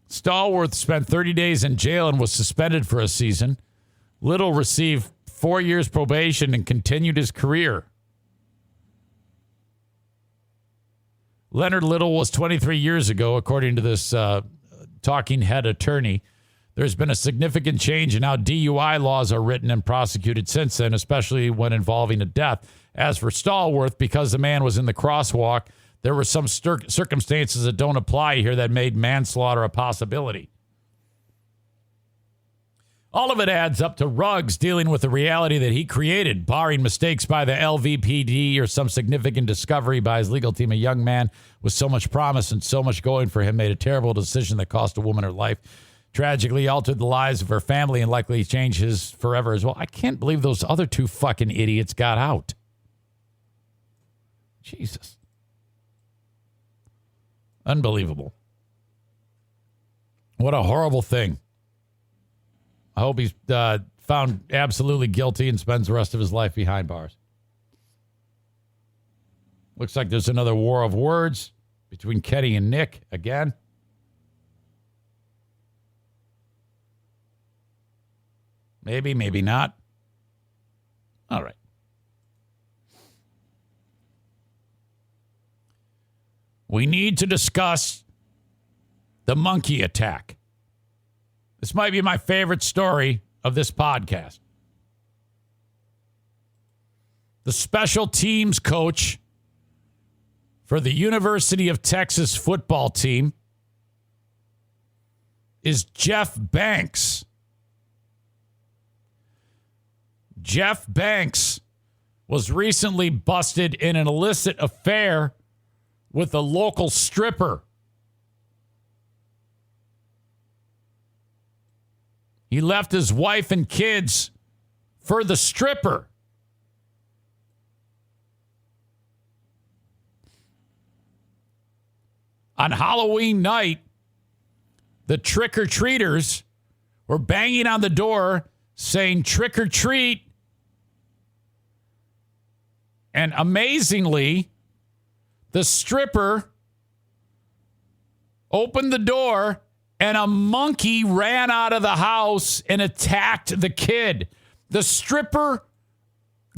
Stallworth spent 30 days in jail and was suspended for a season. Little received 4 years probation and continued his career. Leonard Little was 23 years ago, according to this talking head attorney. There's been a significant change in how DUI laws are written and prosecuted since then, especially when involving a death. As for Stallworth, because the man was in the crosswalk, there were some circumstances that don't apply here that made manslaughter a possibility. All of it adds up to Ruggs dealing with the reality that he created, barring mistakes by the LVPD or some significant discovery by his legal team. A young man with so much promise and so much going for him made a terrible decision that cost a woman her life. Tragically altered the lives of her family and likely changed his forever as well. I can't believe those other two fucking idiots got out. Jesus. Unbelievable. What a horrible thing. I hope he's found absolutely guilty and spends the rest of his life behind bars. Looks like there's another war of words between Kenny and Nick again. Maybe, maybe not. All right. We need to discuss the monkey attack. This might be my favorite story of this podcast. The special teams coach for the University of Texas football team is Jeff Banks. Jeff Banks was recently busted in an illicit affair with a local stripper. He left his wife and kids for the stripper. On Halloween night, the trick-or-treaters were banging on the door saying trick or treat. And amazingly, the stripper opened the door and a monkey ran out of the house and attacked the kid. The stripper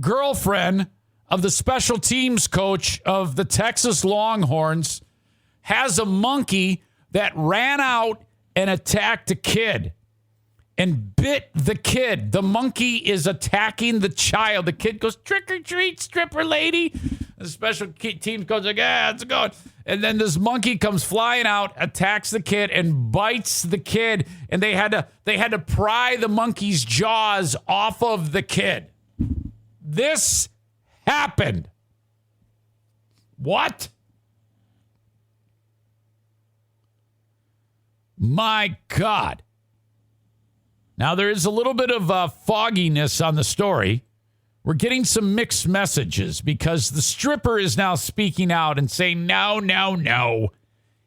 girlfriend of the special teams coach of the Texas Longhorns has a monkey that ran out and attacked a kid and bit the kid. The monkey is attacking the child. The kid goes, trick or treat, stripper lady. The special team goes like, it's going. And then this monkey comes flying out, attacks the kid, and bites the kid. And they had to pry the monkey's jaws off of the kid. This happened. What? My God. Now, there is a little bit of fogginess on the story. We're getting some mixed messages because the stripper is now speaking out and saying, no.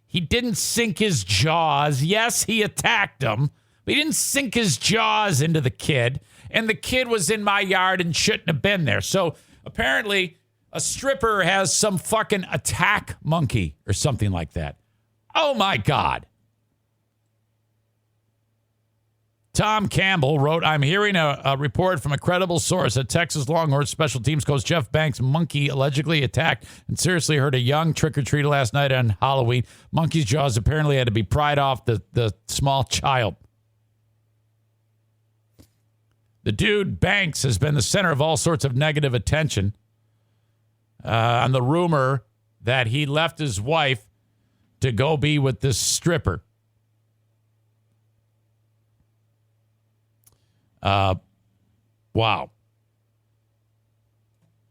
He didn't sink his jaws. Yes, he attacked him, but he didn't sink his jaws into the kid. And the kid was in my yard and shouldn't have been there. So apparently a stripper has some fucking attack monkey or something like that. Oh, my God. Tom Campbell wrote, I'm hearing a report from a credible source that Texas Longhorns special teams coach Jeff Banks' monkey allegedly attacked and seriously hurt a young trick-or-treater last night on Halloween. Monkey's jaws apparently had to be pried off the small child. The dude, Banks, has been the center of all sorts of negative attention on the rumor that he left his wife to go be with this stripper. Wow.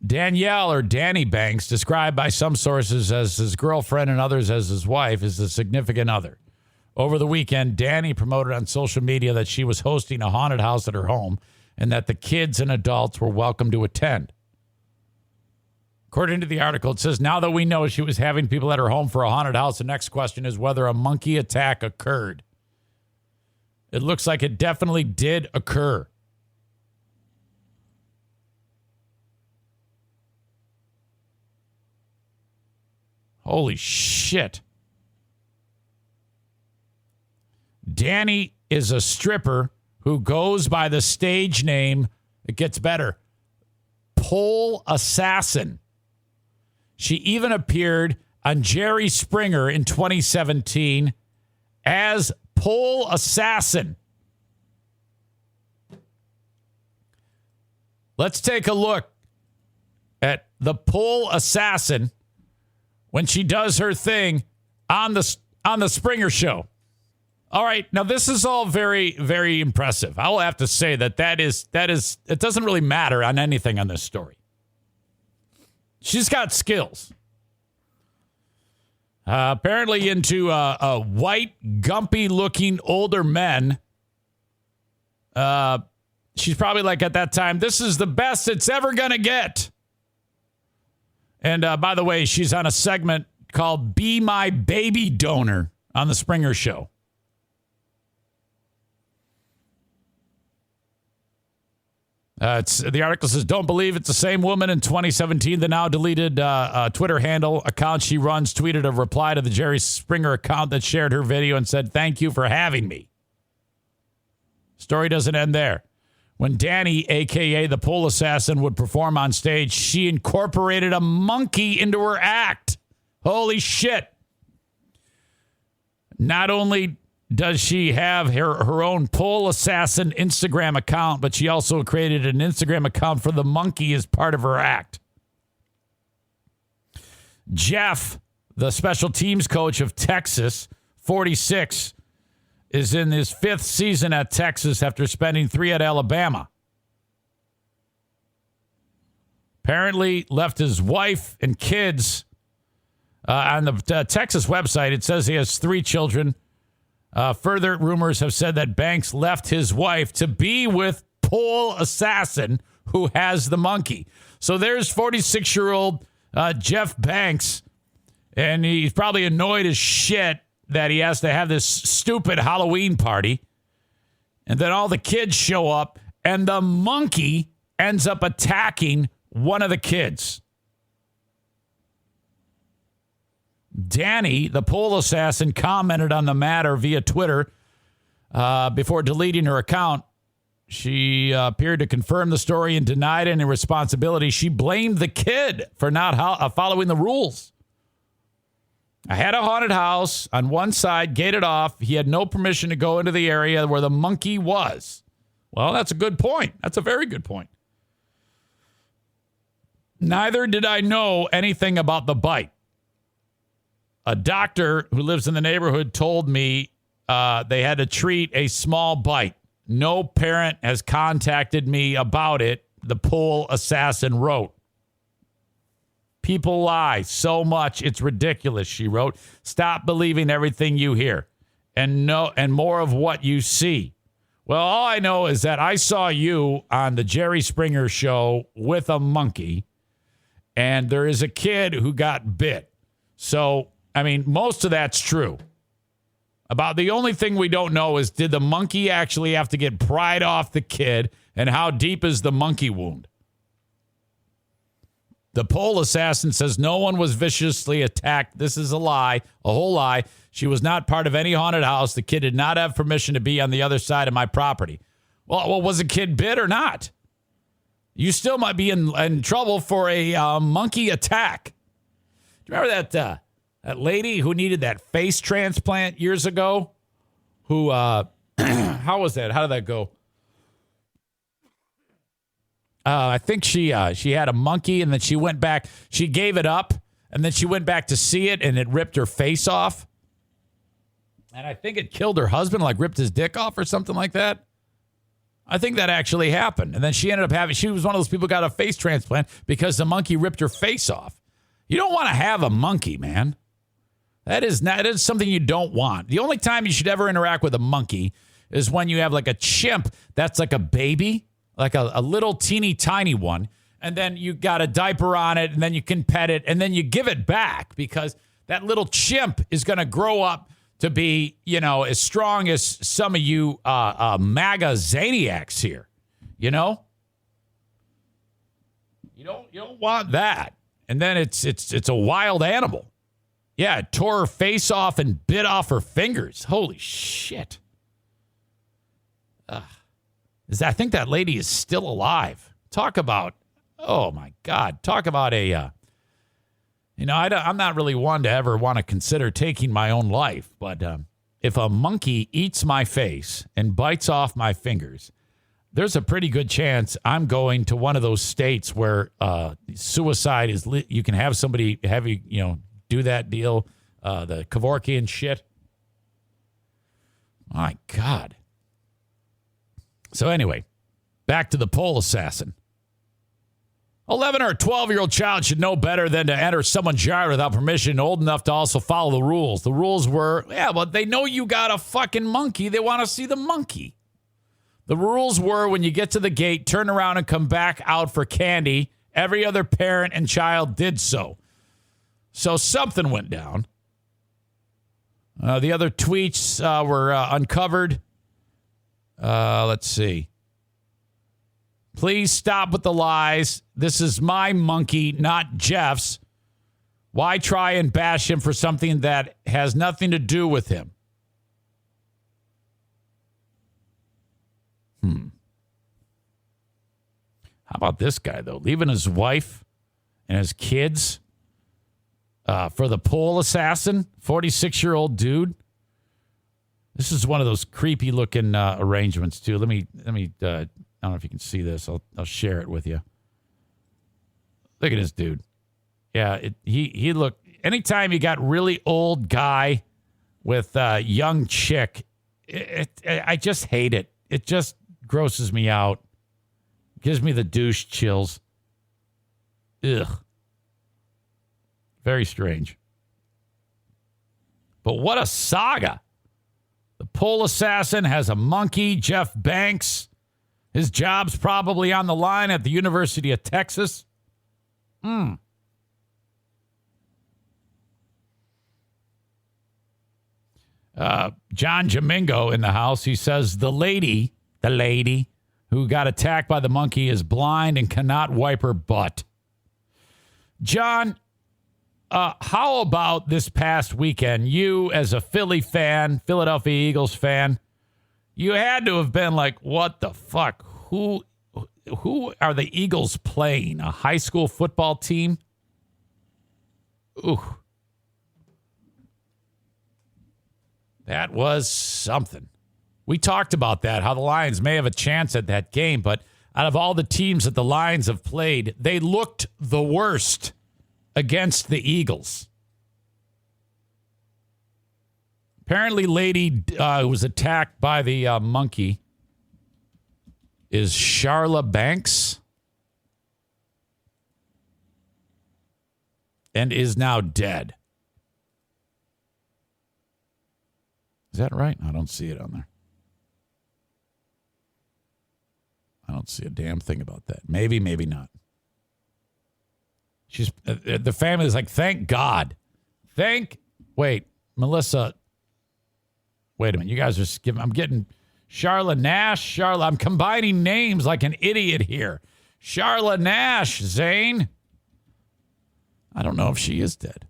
Danielle, or Danny Banks, described by some sources as his girlfriend and others as his wife, is a significant other. Over the weekend, Danny promoted on social media that she was hosting a haunted house at her home and that the kids and adults were welcome to attend. According to the article, it says, now that we know she was having people at her home for a haunted house, the next question is whether a monkey attack occurred. It looks like it definitely did occur. Holy shit. Danny is a stripper who goes by the stage name, it gets better, Pole Assassin. She even appeared on Jerry Springer in 2017 as Pole Assassin. Let's take a look at the Pole Assassin when she does her thing on the Springer show. All right, now this is all very, very impressive. I will have to say that is it doesn't really matter on anything on this story. She's got skills. Apparently into white, gumpy-looking older men. She's probably like at that time, this is the best it's ever going to get. And by the way, she's on a segment called Be My Baby Donor on the Springer Show. The article says, don't believe it's the same woman in 2017. The now deleted Twitter handle account she runs tweeted a reply to the Jerry Springer account that shared her video and said, thank you for having me. Story doesn't end there. When Danny, a.k.a. the Pole Assassin, would perform on stage, she incorporated a monkey into her act. Holy shit. Not only does she have her own Pole Assassin Instagram account, but she also created an Instagram account for the monkey as part of her act. Jeff, the special teams coach of Texas, 46, is in his 5th season at Texas after spending 3 at Alabama. Apparently left his wife and kids on the Texas website. It says he has 3 children. Further rumors have said that Banks left his wife to be with Pole Assassin, who has the monkey. So there's 46-year-old Jeff Banks, and he's probably annoyed as shit that he has to have this stupid Halloween party. And then all the kids show up, and the monkey ends up attacking one of the kids. Danny, the Pole Assassin, commented on the matter via Twitter before deleting her account. She appeared to confirm the story and denied any responsibility. She blamed the kid for not following the rules. I had a haunted house on one side, gated off. He had no permission to go into the area where the monkey was. Well, that's a good point. That's a very good point. Neither did I know anything about the bite. A doctor who lives in the neighborhood told me they had to treat a small bite. No parent has contacted me about it, the pole assassin wrote. People lie so much, it's ridiculous, she wrote. Stop believing everything you hear and more of what you see. Well, all I know is that I saw you on the Jerry Springer show with a monkey, and there is a kid who got bit. So, I mean, most of that's true. About the only thing we don't know is, did the monkey actually have to get pried off the kid, and how deep is the monkey wound? The pole assassin says no one was viciously attacked. This is a lie, a whole lie. She was not part of any haunted house. The kid did not have permission to be on the other side of my property. Well, was the kid bit or not? You still might be in trouble for a monkey attack. Do you remember that lady who needed that face transplant years ago? Who, how was that? How did that go? I think she had a monkey, and then she went back. She gave it up, and then she went back to see it, and it ripped her face off. And I think it killed her husband, like ripped his dick off or something like that. I think that actually happened. And then she ended up she was one of those people who got a face transplant because the monkey ripped her face off. You don't want to have a monkey, man. That is something you don't want. The only time you should ever interact with a monkey is when you have like a chimp that's like a baby, like a little teeny tiny one, and then you got a diaper on it, and then you can pet it, and then you give it back because that little chimp is going to grow up to be, as strong as some of you MAGA Zaniacs here. You don't want that. And then it's a wild animal. Yeah, it tore her face off and bit off her fingers. Holy shit. I think that lady is still alive. Talk about, oh my God. Talk about I'm not really one to ever want to consider taking my own life. But if a monkey eats my face and bites off my fingers, there's a pretty good chance I'm going to one of those states where suicide is you can have somebody have you, do that deal, the Kevorkian shit. My God. So anyway, back to the pole assassin. 11 or 12-year-old child should know better than to enter someone's yard without permission, old enough to also follow the rules. The rules were, but they know you got a fucking monkey. They want to see the monkey. The rules were, when you get to the gate, turn around and come back out for candy. Every other parent and child did so. So something went down. The other tweets were uncovered. Let's see. Please stop with the lies. This is my monkey, not Jeff's. Why try and bash him for something that has nothing to do with him? How about this guy, though? Leaving his wife and his kids for the pole assassin, 46-year-old dude. This is one of those creepy looking arrangements too. Let me. I don't know if you can see this. I'll share it with you. Look at this dude. Yeah, he looked. Anytime you got really old guy with young chick, I just hate it. It just grosses me out. Gives me the douche chills. Ugh. Very strange. But what a saga. The pole assassin has a monkey, Jeff Banks. His job's probably on the line at the University of Texas. John Jamingo in the house. He says the lady who got attacked by the monkey is blind and cannot wipe her butt. John, how about this past weekend? You, as a Philly fan, Philadelphia Eagles fan, you had to have been like, what the fuck? Who are the Eagles playing? A high school football team? Ooh. That was something. We talked about that, how the Lions may have a chance at that game, but out of all the teams that the Lions have played, they looked the worst against the Eagles. Apparently, lady who was attacked by the monkey is Charla Banks and is now dead. Is that right? I don't see it on there. I don't see a damn thing about that. Maybe, maybe not. She's the family is like, thank God. Wait, Melissa. Wait a minute. You guys are I'm getting Charla Nash. I'm combining names like an idiot here. Charla Nash, Zane. I don't know if she is dead.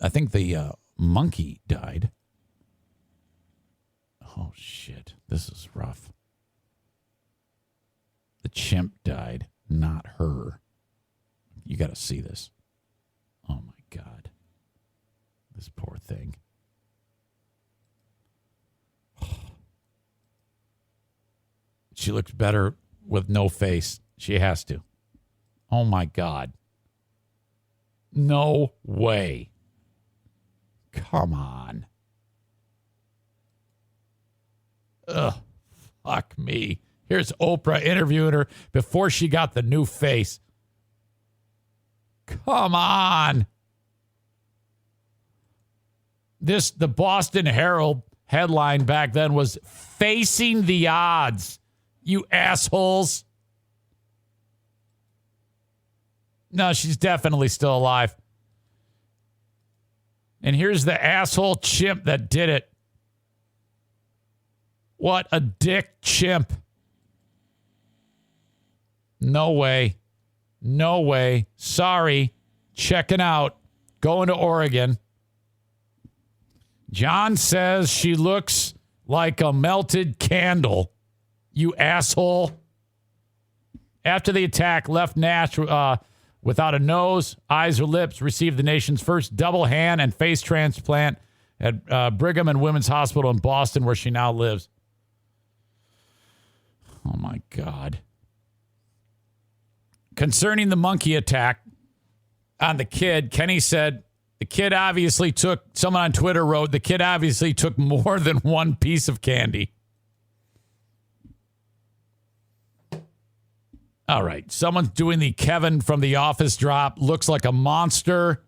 I think the monkey died. Oh, shit. This is rough. The chimp died, not her. You got to see this. Oh, my God. This poor thing. She looks better with no face. She has to. Oh, my God. No way. Come on. Ugh, fuck me. Here's Oprah interviewing her before she got the new face. Come on. The Boston Herald headline back then was "Facing the Odds." You assholes. No, she's definitely still alive. And here's the asshole chimp that did it. What a dick chimp. No way. No way. Sorry. Checking out. Going to Oregon. John says she looks like a melted candle. You asshole. After the attack, left Nash without a nose, eyes, or lips, received the nation's first double hand and face transplant at Brigham and Women's Hospital in Boston, where she now lives. Oh, my God. Concerning the monkey attack on the kid, Kenny said, the kid obviously took, someone on Twitter wrote, the kid obviously took more than one piece of candy. All right. Someone's doing the Kevin from The Office drop. Looks like a monster.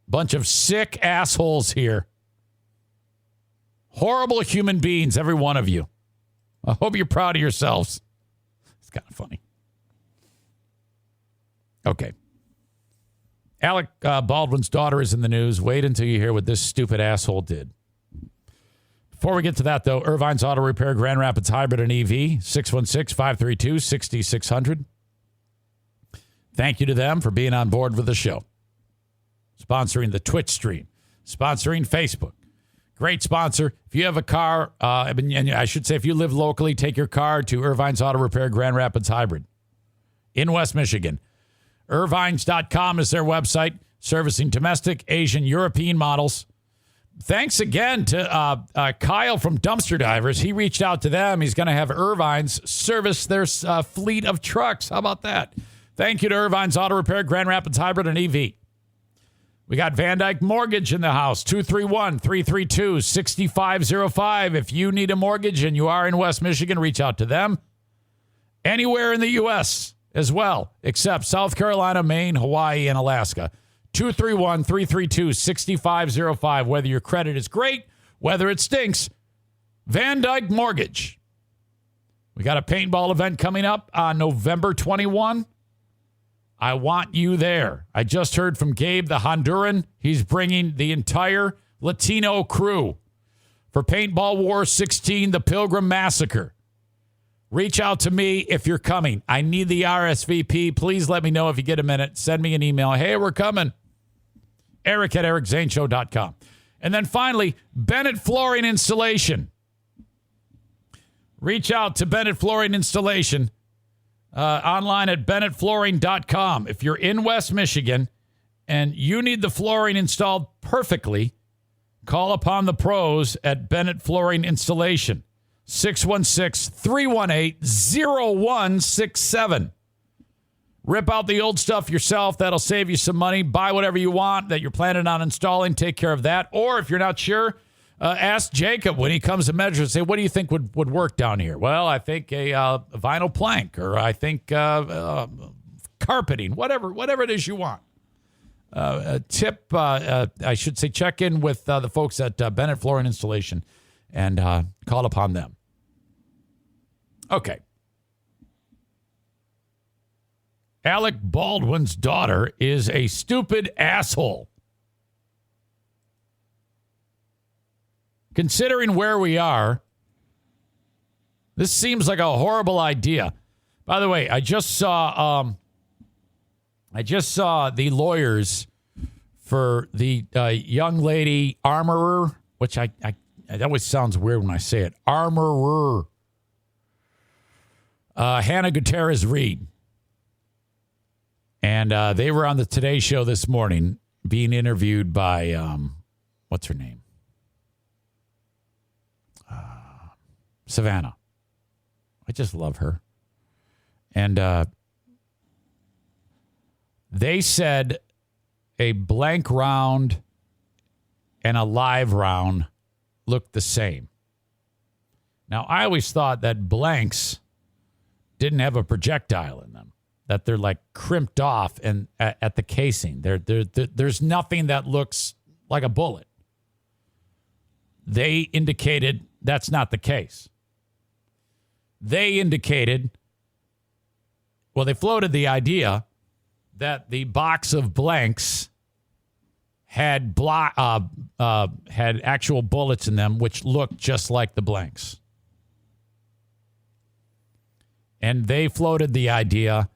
Bunch of sick assholes here. Horrible human beings, every one of you. I hope you're proud of yourselves. It's kind of funny. Okay. Alec Baldwin's daughter is in the news. Wait until you hear what this stupid asshole did. Before we get to that, though, Irvine's Auto Repair, Grand Rapids Hybrid and EV, 616-532-6600. Thank you to them for being on board with the show. Sponsoring the Twitch stream. Sponsoring Facebook. Great sponsor. If you have a car, and I should say if you live locally, take your car to Irvine's Auto Repair, Grand Rapids Hybrid in West Michigan. Irvines.com is their website, servicing domestic, Asian, European models. Thanks again to Kyle from Dumpster Divers. He reached out to them. He's going to have Irvine's service their fleet of trucks. How about that? Thank you to Irvine's Auto Repair, Grand Rapids Hybrid and EV. We got Van Dyke Mortgage in the house, 231-332-6505. If you need a mortgage and you are in West Michigan, reach out to them. Anywhere in the U.S. as well, except South Carolina, Maine, Hawaii, and Alaska. 231-332-6505. Whether your credit is great, whether it stinks, Van Dyke Mortgage. We got a paintball event coming up on November 21. I want you there. I just heard from Gabe, the Honduran. He's bringing the entire Latino crew for Paintball War 16, the Pilgrim Massacre. Reach out to me if you're coming. I need the RSVP. Please let me know if you get a minute. Send me an email. Hey, we're coming. Eric@ericzaneshow.com. And then finally, Bennett Flooring Installation. Reach out to Bennett Flooring Installation online at bennettflooring.com. If you're in West Michigan and you need the flooring installed perfectly, call upon the pros at Bennett Flooring Installation. 616-318-0167. Rip out the old stuff yourself. That'll save you some money. Buy whatever you want that you're planning on installing. Take care of that. Or if you're not sure, ask Jacob when he comes to measure. Say, what do you think would work down here? Well, I think a vinyl plank, or I think carpeting, whatever it is you want. I should say, check in with the folks at Bennett Flooring Installation and call upon them. Okay. Alec Baldwin's daughter is a stupid asshole. Considering where we are, this seems like a horrible idea. By the way, I just saw the lawyers for the young lady armorer, which I that always sounds weird when I say it. Armorer. Hannah Gutierrez-Reed. And they were on the Today Show this morning being interviewed by, what's her name? Savannah. I just love her. And they said a blank round and a live round looked the same. Now, I always thought that blanks didn't have a projectile in them, that they're like crimped off and at the casing. There's nothing that looks like a bullet. They indicated that's not the case. They indicated, well, they floated the idea that the box of blanks had actual bullets in them, which looked just like the blanks. And they floated the idea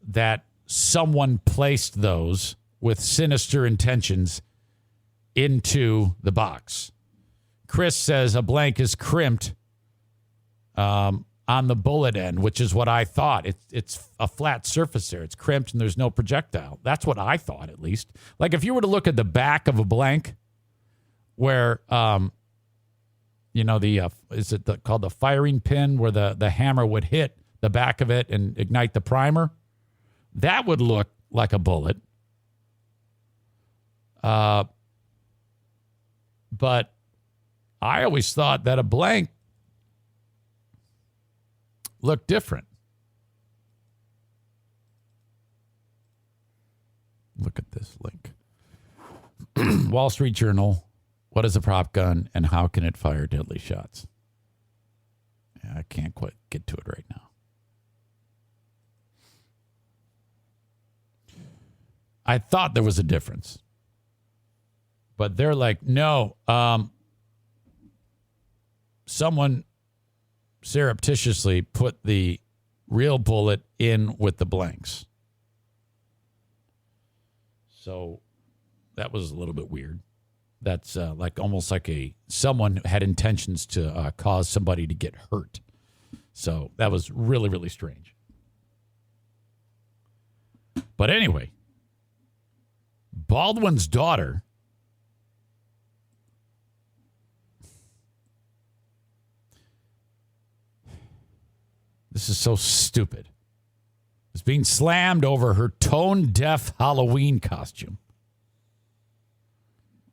that someone placed those with sinister intentions into the box. Chris says a blank is crimped on the bullet end, which is what I thought. It's a flat surface there. It's crimped and there's no projectile. That's what I thought, at least. Like if you were to look at the back of a blank where, called the firing pin where the hammer would hit the back of it and ignite the primer, that would look like a bullet. But I always thought that a blank looked different. Look at this link. Wall Street Journal. What is a prop gun and how can it fire deadly shots? I can't quite get to it right now. I thought there was a difference. But they're like, no, someone surreptitiously put the real bullet in with the blanks. So that was a little bit weird. That's almost like someone had intentions to cause somebody to get hurt. So that was really, really strange. But anyway, Baldwin's daughter this is so stupid. Is being slammed over her tone-deaf Halloween costume.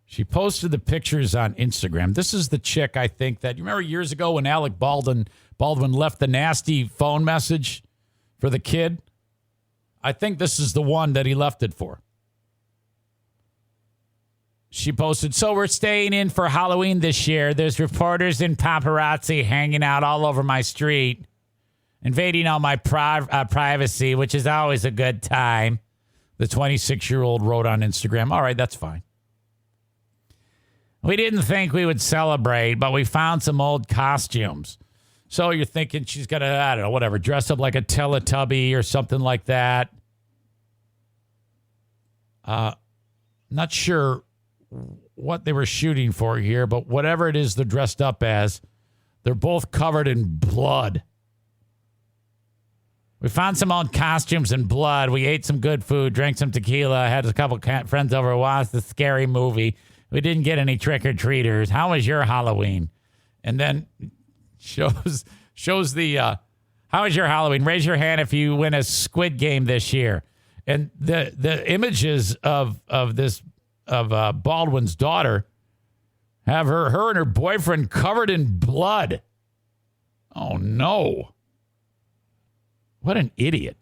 She posted the pictures on Instagram. This is the chick, I think, that you remember years ago when Alec Baldwin left the nasty phone message for the kid? I think this is the one that he left it for. She posted, so we're staying in for Halloween this year. There's reporters and paparazzi hanging out all over my street, invading all my privacy, which is always a good time. The 26-year-old wrote on Instagram, all right, that's fine. We didn't think we would celebrate, but we found some old costumes. So you're thinking she's going to, I don't know, whatever, dress up like a Teletubby or something like that. Not sure what they were shooting for here, but whatever it is they're dressed up as, they're both covered in blood. We found some old costumes and blood. We ate some good food, drank some tequila, had a couple friends over, watched the scary movie. We didn't get any trick-or-treaters. How was your Halloween? And then shows the, how was your Halloween? Raise your hand if you win a Squid Game this year. And the images of Baldwin's daughter have her and her boyfriend covered in blood. Oh, no. What an idiot.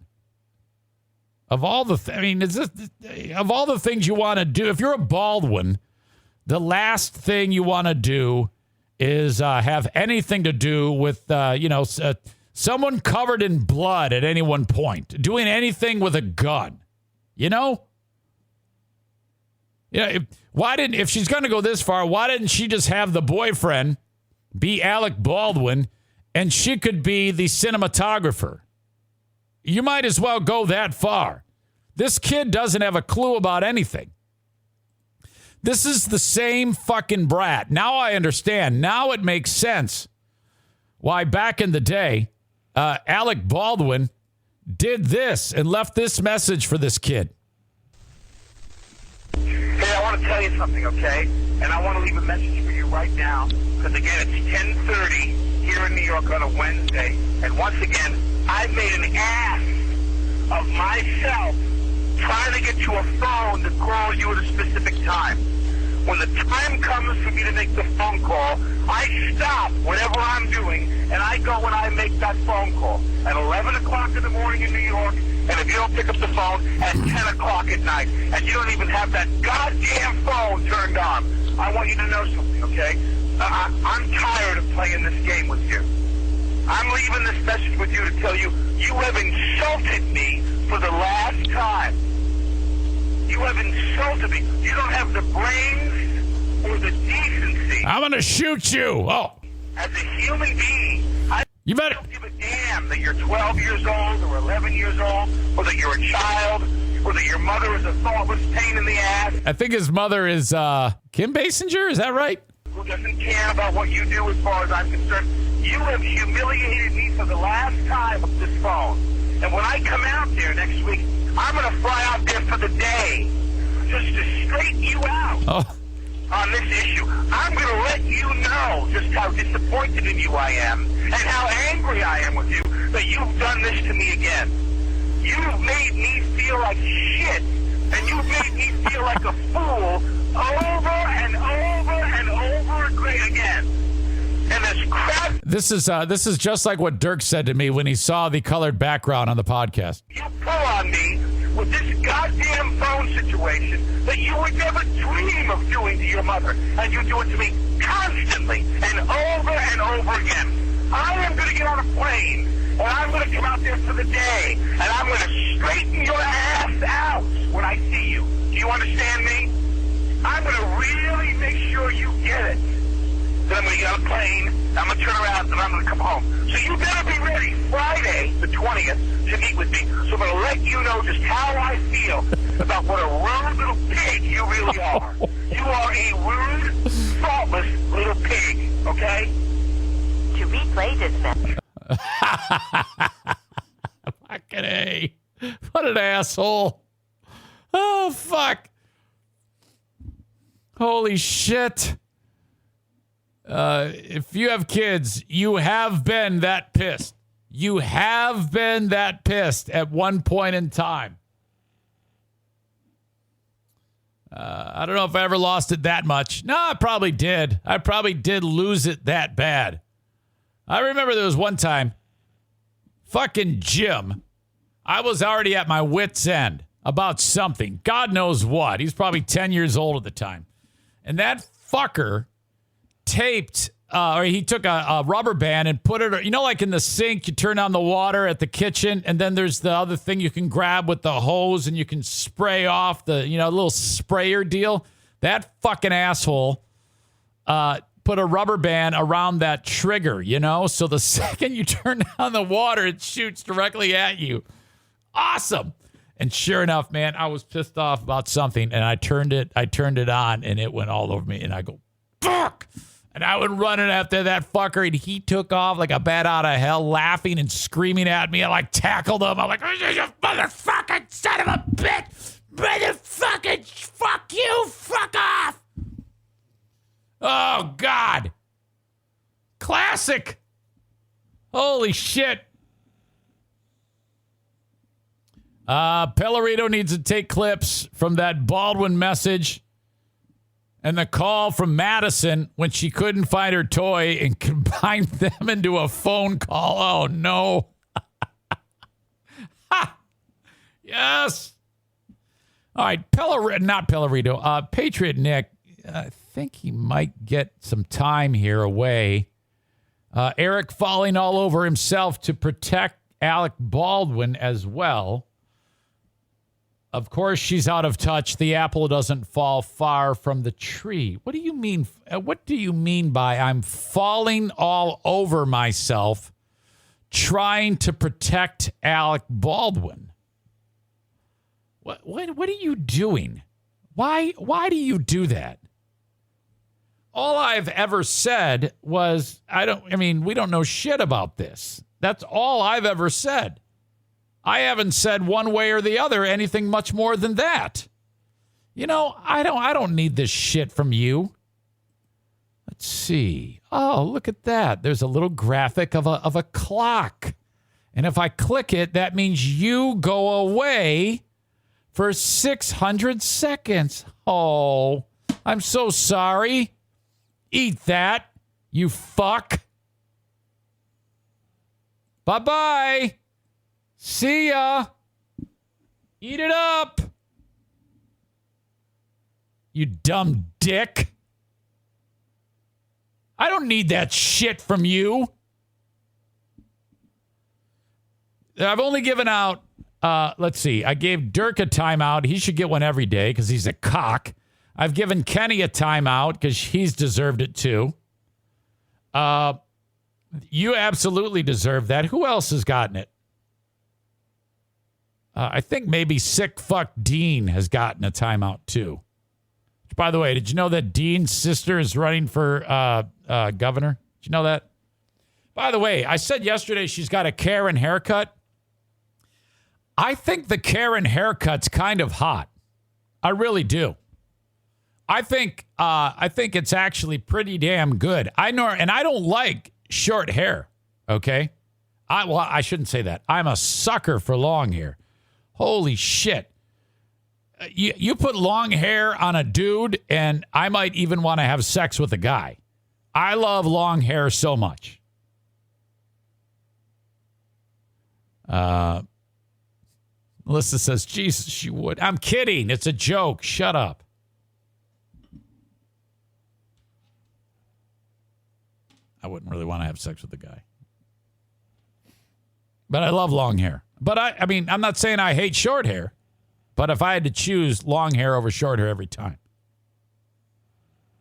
Of all the things you want to do, if you're a Baldwin, the last thing you want to do is have anything to do with, someone covered in blood at any one point, doing anything with a gun, you know? Yeah. If she's going to go this far, why didn't she just have the boyfriend be Alec Baldwin and she could be the cinematographer? You might as well go that far. This kid doesn't have a clue about anything. This is the same fucking brat. Now I understand. Now it makes sense why back in the day, Alec Baldwin did this and left this message for this kid. Hey, I want to tell you something, okay? And I want to leave a message for you right now. Because, again, it's 10:30 here in New York on a Wednesday. And once again, I made an ass of myself trying to get you a phone to call you at a specific time. When the time comes for me to make the phone call, I stop whatever I'm doing, and I go and I make that phone call at 11 o'clock in the morning in New York, and if you don't pick up the phone, at 10 o'clock at night, and you don't even have that goddamn phone turned on. I want you to know something, okay? I'm tired of playing this game with you. I'm leaving this message with you to tell you, you have insulted me for the last time. You have insulted me. You don't have the brains or the decency. I'm going to shoot you. Oh. As a human being, I don't give a damn that you're 12 years old or 11 years old or that you're a child or that your mother is a thoughtless pain in the ass. I think his mother is Kim Basinger. Is that right? Who doesn't care about what you do as far as I'm concerned. You have humiliated me for the last time with this phone. And when I come out there next week, I'm going to fly out there for the day just to straighten you out on this issue. I'm going to let you know just how disappointed in you I am and how angry I am with you that you've done this to me again. You've made me feel like shit, and you've made me feel like a fool over and over and over again. And this crap. This is just like what Dirk said to me when he saw the colored background on the podcast. You pull on me with this goddamn phone situation that you would never dream of doing to your mother, and you do it to me constantly and over again. I am going to get on a plane, and I'm going to come out there for the day, and I'm going to straighten your ass out when I see you. Do you understand me? I'm going to really make sure you get it. Then I'm going to get on a plane, I'm going to turn around, and I'm going to come home. So you better be ready Friday, the 20th, to meet with me. So I'm going to let you know just how I feel about what a rude little pig you really are. You are a rude, thoughtless little pig, okay? To replay this message. Fucking A. What an asshole. Oh, fuck. Holy shit. If you have kids, you have been that pissed. You have been that pissed at one point in time. I don't know if I ever lost it that much. No, I probably did. I probably did lose it that bad. I remember there was one time, fucking Jim, I was already at my wit's end about something. God knows what. He's probably 10 years old at the time. And that fucker taped, or he took a rubber band and put it, you know, like in the sink, you turn on the water at the kitchen, and then there's the other thing you can grab with the hose and you can spray off the, you know, little sprayer deal. That fucking asshole put a rubber band around that trigger, you know, so the second you turn on the water, it shoots directly at you. Awesome. And sure enough, man, I was pissed off about something, and I turned it on, and it went all over me, and I go, fuck. And I went running after that fucker, and he took off like a bat out of hell, laughing and screaming at me. I like tackled him. I'm like, "Oh, you motherfucking son of a bitch! Motherfucking fuck you! Fuck off!" Oh, God. Classic. Holy shit. Pellerito needs to take clips from that Baldwin message and the call from Madison when she couldn't find her toy and combine them into a phone call. Oh, no. Yes. All right, Patriot Nick, I think he might get some time here away. Eric falling all over himself to protect Alec Baldwin as well. Of course, she's out of touch. The apple doesn't fall far from the tree. What do you mean? What do you mean by I'm falling all over myself trying to protect Alec Baldwin? What are you doing? Why do you do that? All I've ever said was we don't know shit about this. That's all I've ever said. I haven't said one way or the other anything much more than that. You know, I don't need this shit from you. Let's see. Oh, look at that. There's a little graphic of a clock. And if I click it, that means you go away for 600 seconds. Oh, I'm so sorry. Eat that, you fuck. Bye-bye. See ya. Eat it up. You dumb dick. I don't need that shit from you. I've only given out, let's see. I gave Dirk a timeout. He should get one every day because he's a cock. I've given Kenny a timeout because he's deserved it too. You absolutely deserve that. Who else has gotten it? I think maybe sick fuck Dean has gotten a timeout too. By the way, did you know that Dean's sister is running for governor? Did you know that? By the way, I said yesterday she's got a Karen haircut. I think the Karen haircut's kind of hot. I really do. I think it's actually pretty damn good. I don't like short hair. Okay, I shouldn't say that. I'm a sucker for long hair. Holy shit! You put long hair on a dude, and I might even want to have sex with a guy. I love long hair so much. Melissa says, "Jesus, she would." I'm kidding. It's a joke. Shut up. I wouldn't really want to have sex with a guy. But I love long hair. But I'm not saying I hate short hair. But if I had to choose long hair over short hair every time.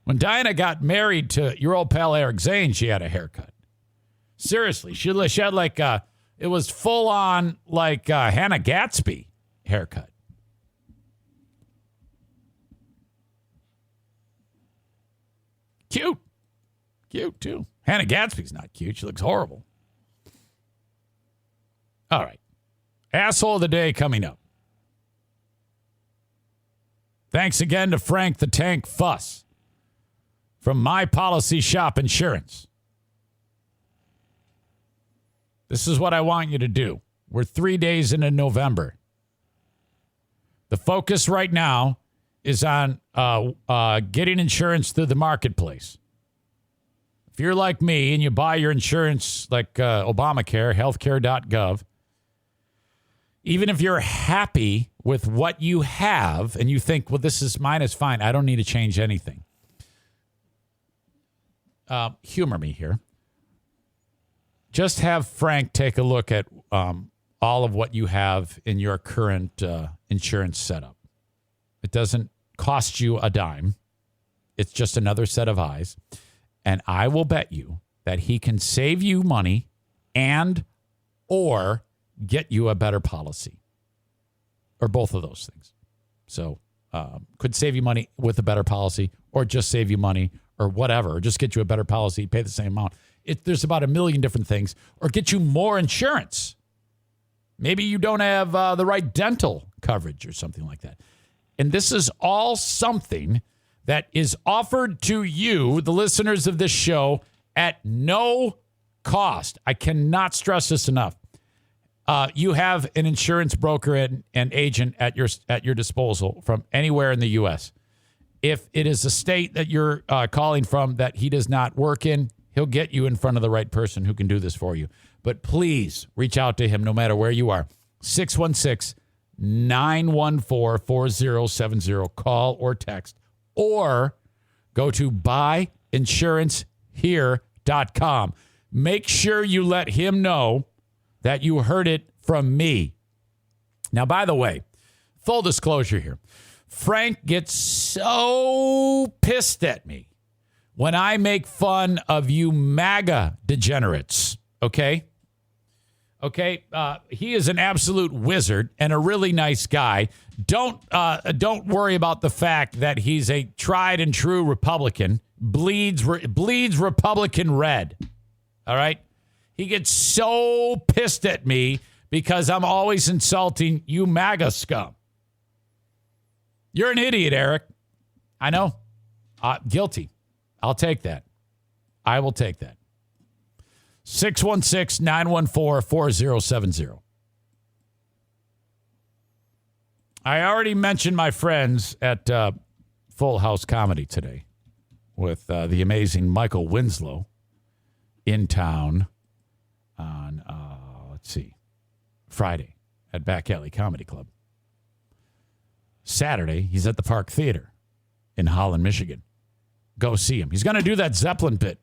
When Diana got married to your old pal Eric Zane, she had a haircut. Seriously, she had like it was full on like Hannah Gatsby haircut. Cute too. Hannah Gatsby's not cute. She looks horrible. All right. Asshole of the day coming up. Thanks again to Frank the Tank Fuss from My Policy Shop Insurance. This is what I want you to do. We're 3 days into November. The focus right now is on getting insurance through the marketplace. If you're like me and you buy your insurance like Obamacare, healthcare.gov, even if you're happy with what you have and you think, well, this is mine is fine, I don't need to change anything. Humor me here. Just have Frank take a look at all of what you have in your current insurance setup. It doesn't cost you a dime. It's just another set of eyes. And I will bet you that he can save you money and or get you a better policy. Or both of those things. So could save you money with a better policy or just save you money or whatever, or just get you a better policy, pay the same amount. There's about a million different things, or get you more insurance. Maybe you don't have the right dental coverage or something like that. And this is all something that is offered to you, the listeners of this show, at no cost. I cannot stress this enough. You have an insurance broker and agent at your disposal from anywhere in the U.S. If it is a state that you're calling from that he does not work in, he'll get you in front of the right person who can do this for you. But please reach out to him no matter where you are. 616-914-4070. Call or text. Or go to buyinsurancehere.com. Make sure you let him know that you heard it from me. Now, by the way, full disclosure here. Frank gets so pissed at me when I make fun of you MAGA degenerates, okay? Okay, he is an absolute wizard and a really nice guy. Don't worry about the fact that he's a tried and true Republican, bleeds Republican red, all right? He gets so pissed at me because I'm always insulting you MAGA scum. You're an idiot, Eric. I know. Guilty. I'll take that. I will take that. 616-914-4070. I already mentioned my friends at Full House Comedy today with the amazing Michael Winslow in town on, Friday at Back Alley Comedy Club. Saturday, he's at the Park Theater in Holland, Michigan. Go see him. He's going to do that Zeppelin bit.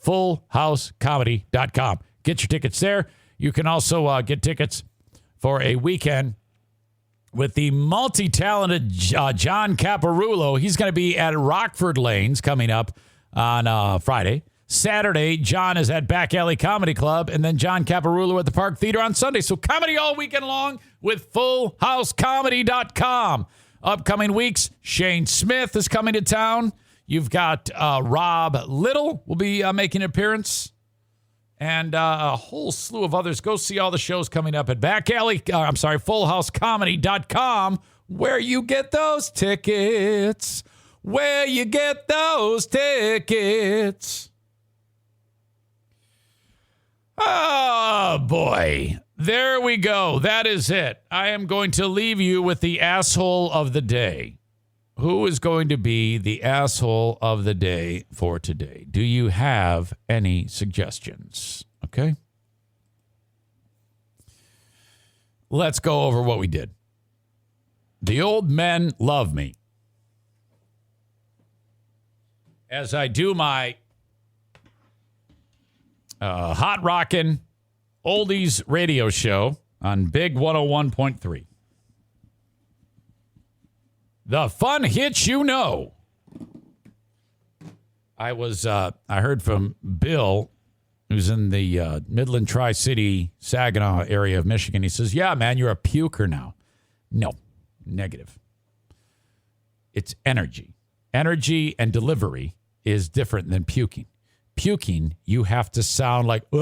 FullHouseComedy.com. Get your tickets there. You can also get tickets for a weekend with the multi-talented John Caparulo. He's going to be at Rockford Lanes coming up on Friday. Saturday, John is at Back Alley Comedy Club, and then John Caparulo at the Park Theater on Sunday. So comedy all weekend long with FullHouseComedy.com. Upcoming weeks, Shane Smith is coming to town. You've got Rob Little will be making an appearance, and a whole slew of others. Go see all the shows coming up at FullHouseComedy.com, where you get those tickets. Where you get those tickets. Oh, boy. There we go. That is it. I am going to leave you with the asshole of the day. Who is going to be the asshole of the day for today? Do you have any suggestions? Okay. Let's go over what we did. The old men love me. As I do my hot rockin' oldies radio show on Big 101.3. The fun hits you know. I heard from Bill, who's in the Midland Tri-City Saginaw area of Michigan. He says, yeah, man, you're a puker now. No, negative. It's energy. Energy and delivery is different than puking. Puking, you have to sound like, hey,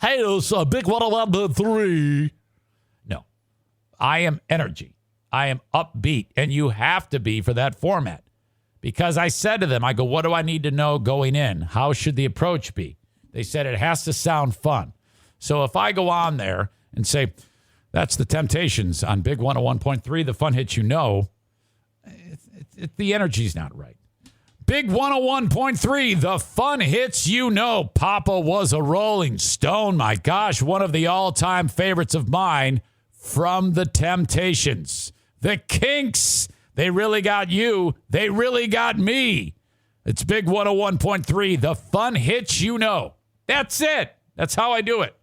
it's a big 101.3. No, I am energy. I am upbeat, and you have to be for that format. Because I said to them, I go, what do I need to know going in? How should the approach be? They said it has to sound fun. So if I go on there and say, that's the Temptations on Big 101.3, the fun hits you know, the energy's not right. Big 101.3, the fun hits you know. Papa was a Rolling Stone. My gosh, one of the all-time favorites of mine from the Temptations. The Kinks, they really got you. They really got me. It's Big 101.3, the fun hits you know. That's it. That's how I do it.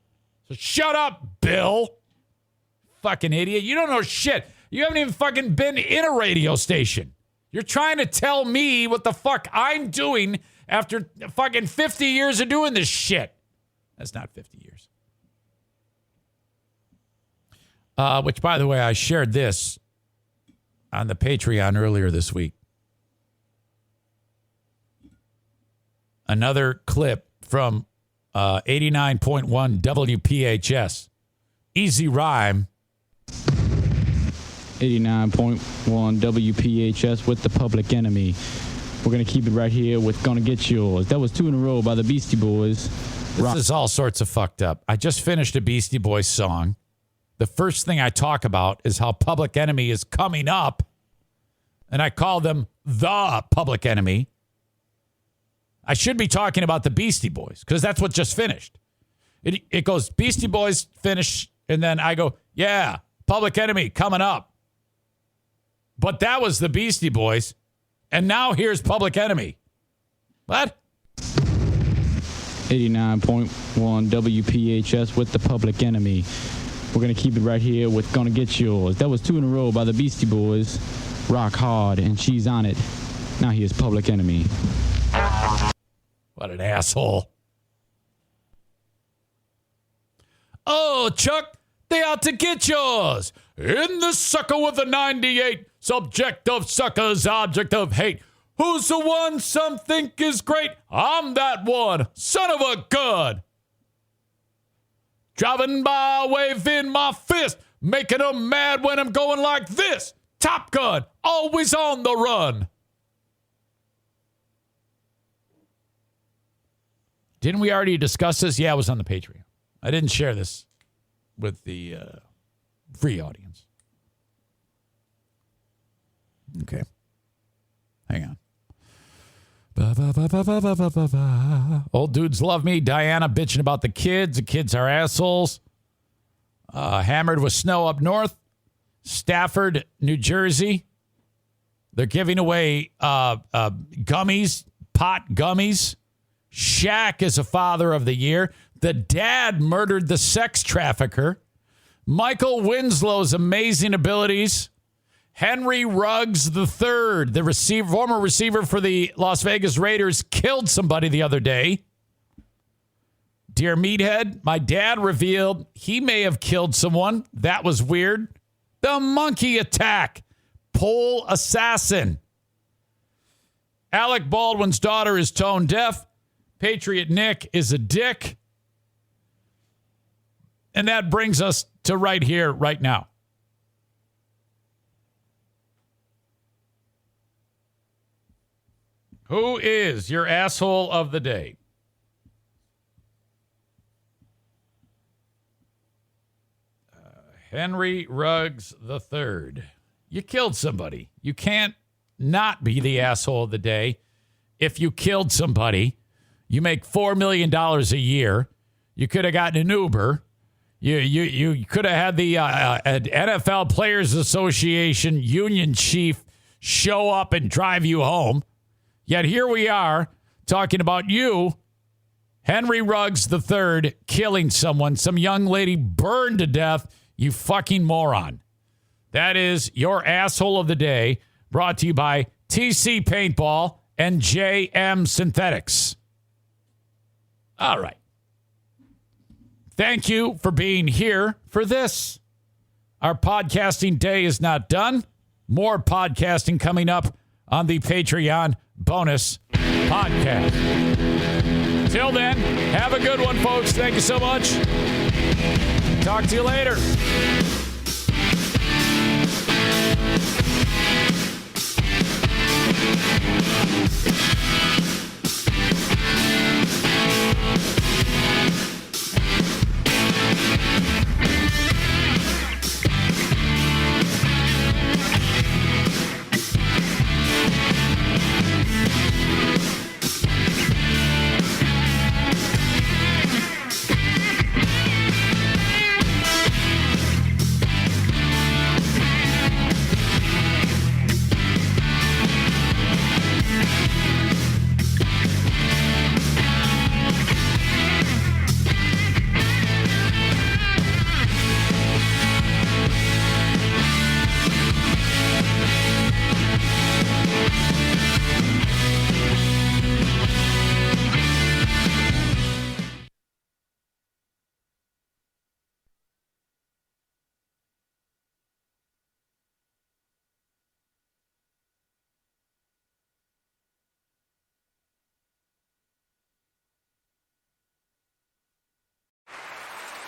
So shut up, Bill. Fucking idiot. You don't know shit. You haven't even fucking been in a radio station. You're trying to tell me what the fuck I'm doing after fucking 50 years of doing this shit. That's not 50 years. which, by the way, I shared this on the Patreon earlier this week. Another clip from 89.1 WPHS. Easy rhyme. 89.1 WPHS with the Public Enemy. We're going to keep it right here with Gonna Get Yours. That was 2 in a row by the Beastie Boys. This is all sorts of fucked up. I just finished a Beastie Boys song. The first thing I talk about is how Public Enemy is coming up, and I call them the Public Enemy. I should be talking about the Beastie Boys because that's what just finished. It goes Beastie Boys finish, and then I go, yeah, Public Enemy coming up. But that was the Beastie Boys, and now here's Public Enemy. What? 89.1 WPHS with the Public Enemy. We're going to keep it right here with Gonna Get Yours. That was 2 in a row by the Beastie Boys. Rock hard, and she's on it. Now here's Public Enemy. What an asshole. Oh, Chuck, they out to get yours. In the sucker with a 98. Subject of suckers, object of hate. Who's the one some think is great? I'm that one, son of a gun. Driving by, waving my fist, making them mad when I'm going like this. Top Gun, always on the run. Didn't we already discuss this? Yeah, it was on the Patreon. I didn't share this with the free audience. Okay. Hang on. Old dudes love me. Diana bitching about the kids. The kids are assholes. Hammered with snow up north. Stafford, New Jersey. They're giving away gummies, pot gummies. Shaq is a father of the year. The dad murdered the sex trafficker. Michael Winslow's amazing abilities. Henry Ruggs III, the former receiver for the Las Vegas Raiders, killed somebody the other day. Dear Meathead, my dad revealed he may have killed someone. That was weird. The monkey attack. Pole assassin. Alec Baldwin's daughter is tone deaf. Patriot Nick is a dick. And that brings us to right here, right now. Who is your asshole of the day? Henry Ruggs III. You killed somebody. You can't not be the asshole of the day if you killed somebody. You make $4 million a year. You could have gotten an Uber. You could have had the NFL Players Association union chief show up and drive you home. Yet here we are talking about you, Henry Ruggs III, killing someone, some young lady burned to death. You fucking moron. That is your asshole of the day, brought to you by TC Paintball and JM Synthetics. All right. Thank you for being here for this. Our podcasting day is not done. More podcasting coming up on the Patreon bonus podcast. Till then, have a good one, folks. Thank you so much. Talk to you later.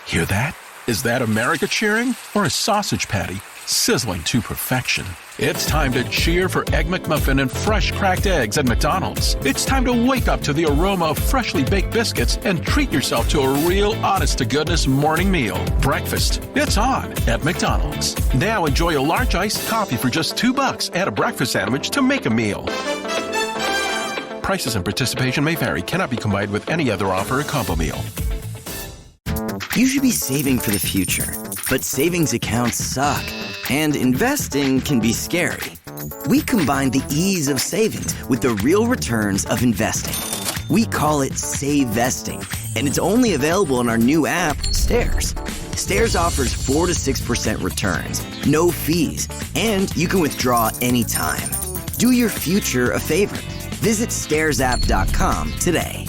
Hear that? Is that America cheering or a sausage patty sizzling to perfection? It's time to cheer for Egg McMuffin and fresh cracked eggs at McDonald's. It's time to wake up to the aroma of freshly baked biscuits and treat yourself to a real honest-to-goodness morning meal. Breakfast, it's on at McDonald's. Now enjoy a large iced coffee for just $2. Add a breakfast sandwich to make a meal. Prices and participation may vary. Cannot be combined with any other offer or combo meal. You should be saving for the future, but savings accounts suck, and investing can be scary. We combine the ease of savings with the real returns of investing. We call it Save Vesting, and it's only available in our new app, Stairs. Stairs offers 4 to 6% returns, no fees, and you can withdraw anytime. Do your future a favor. Visit stairsapp.com today.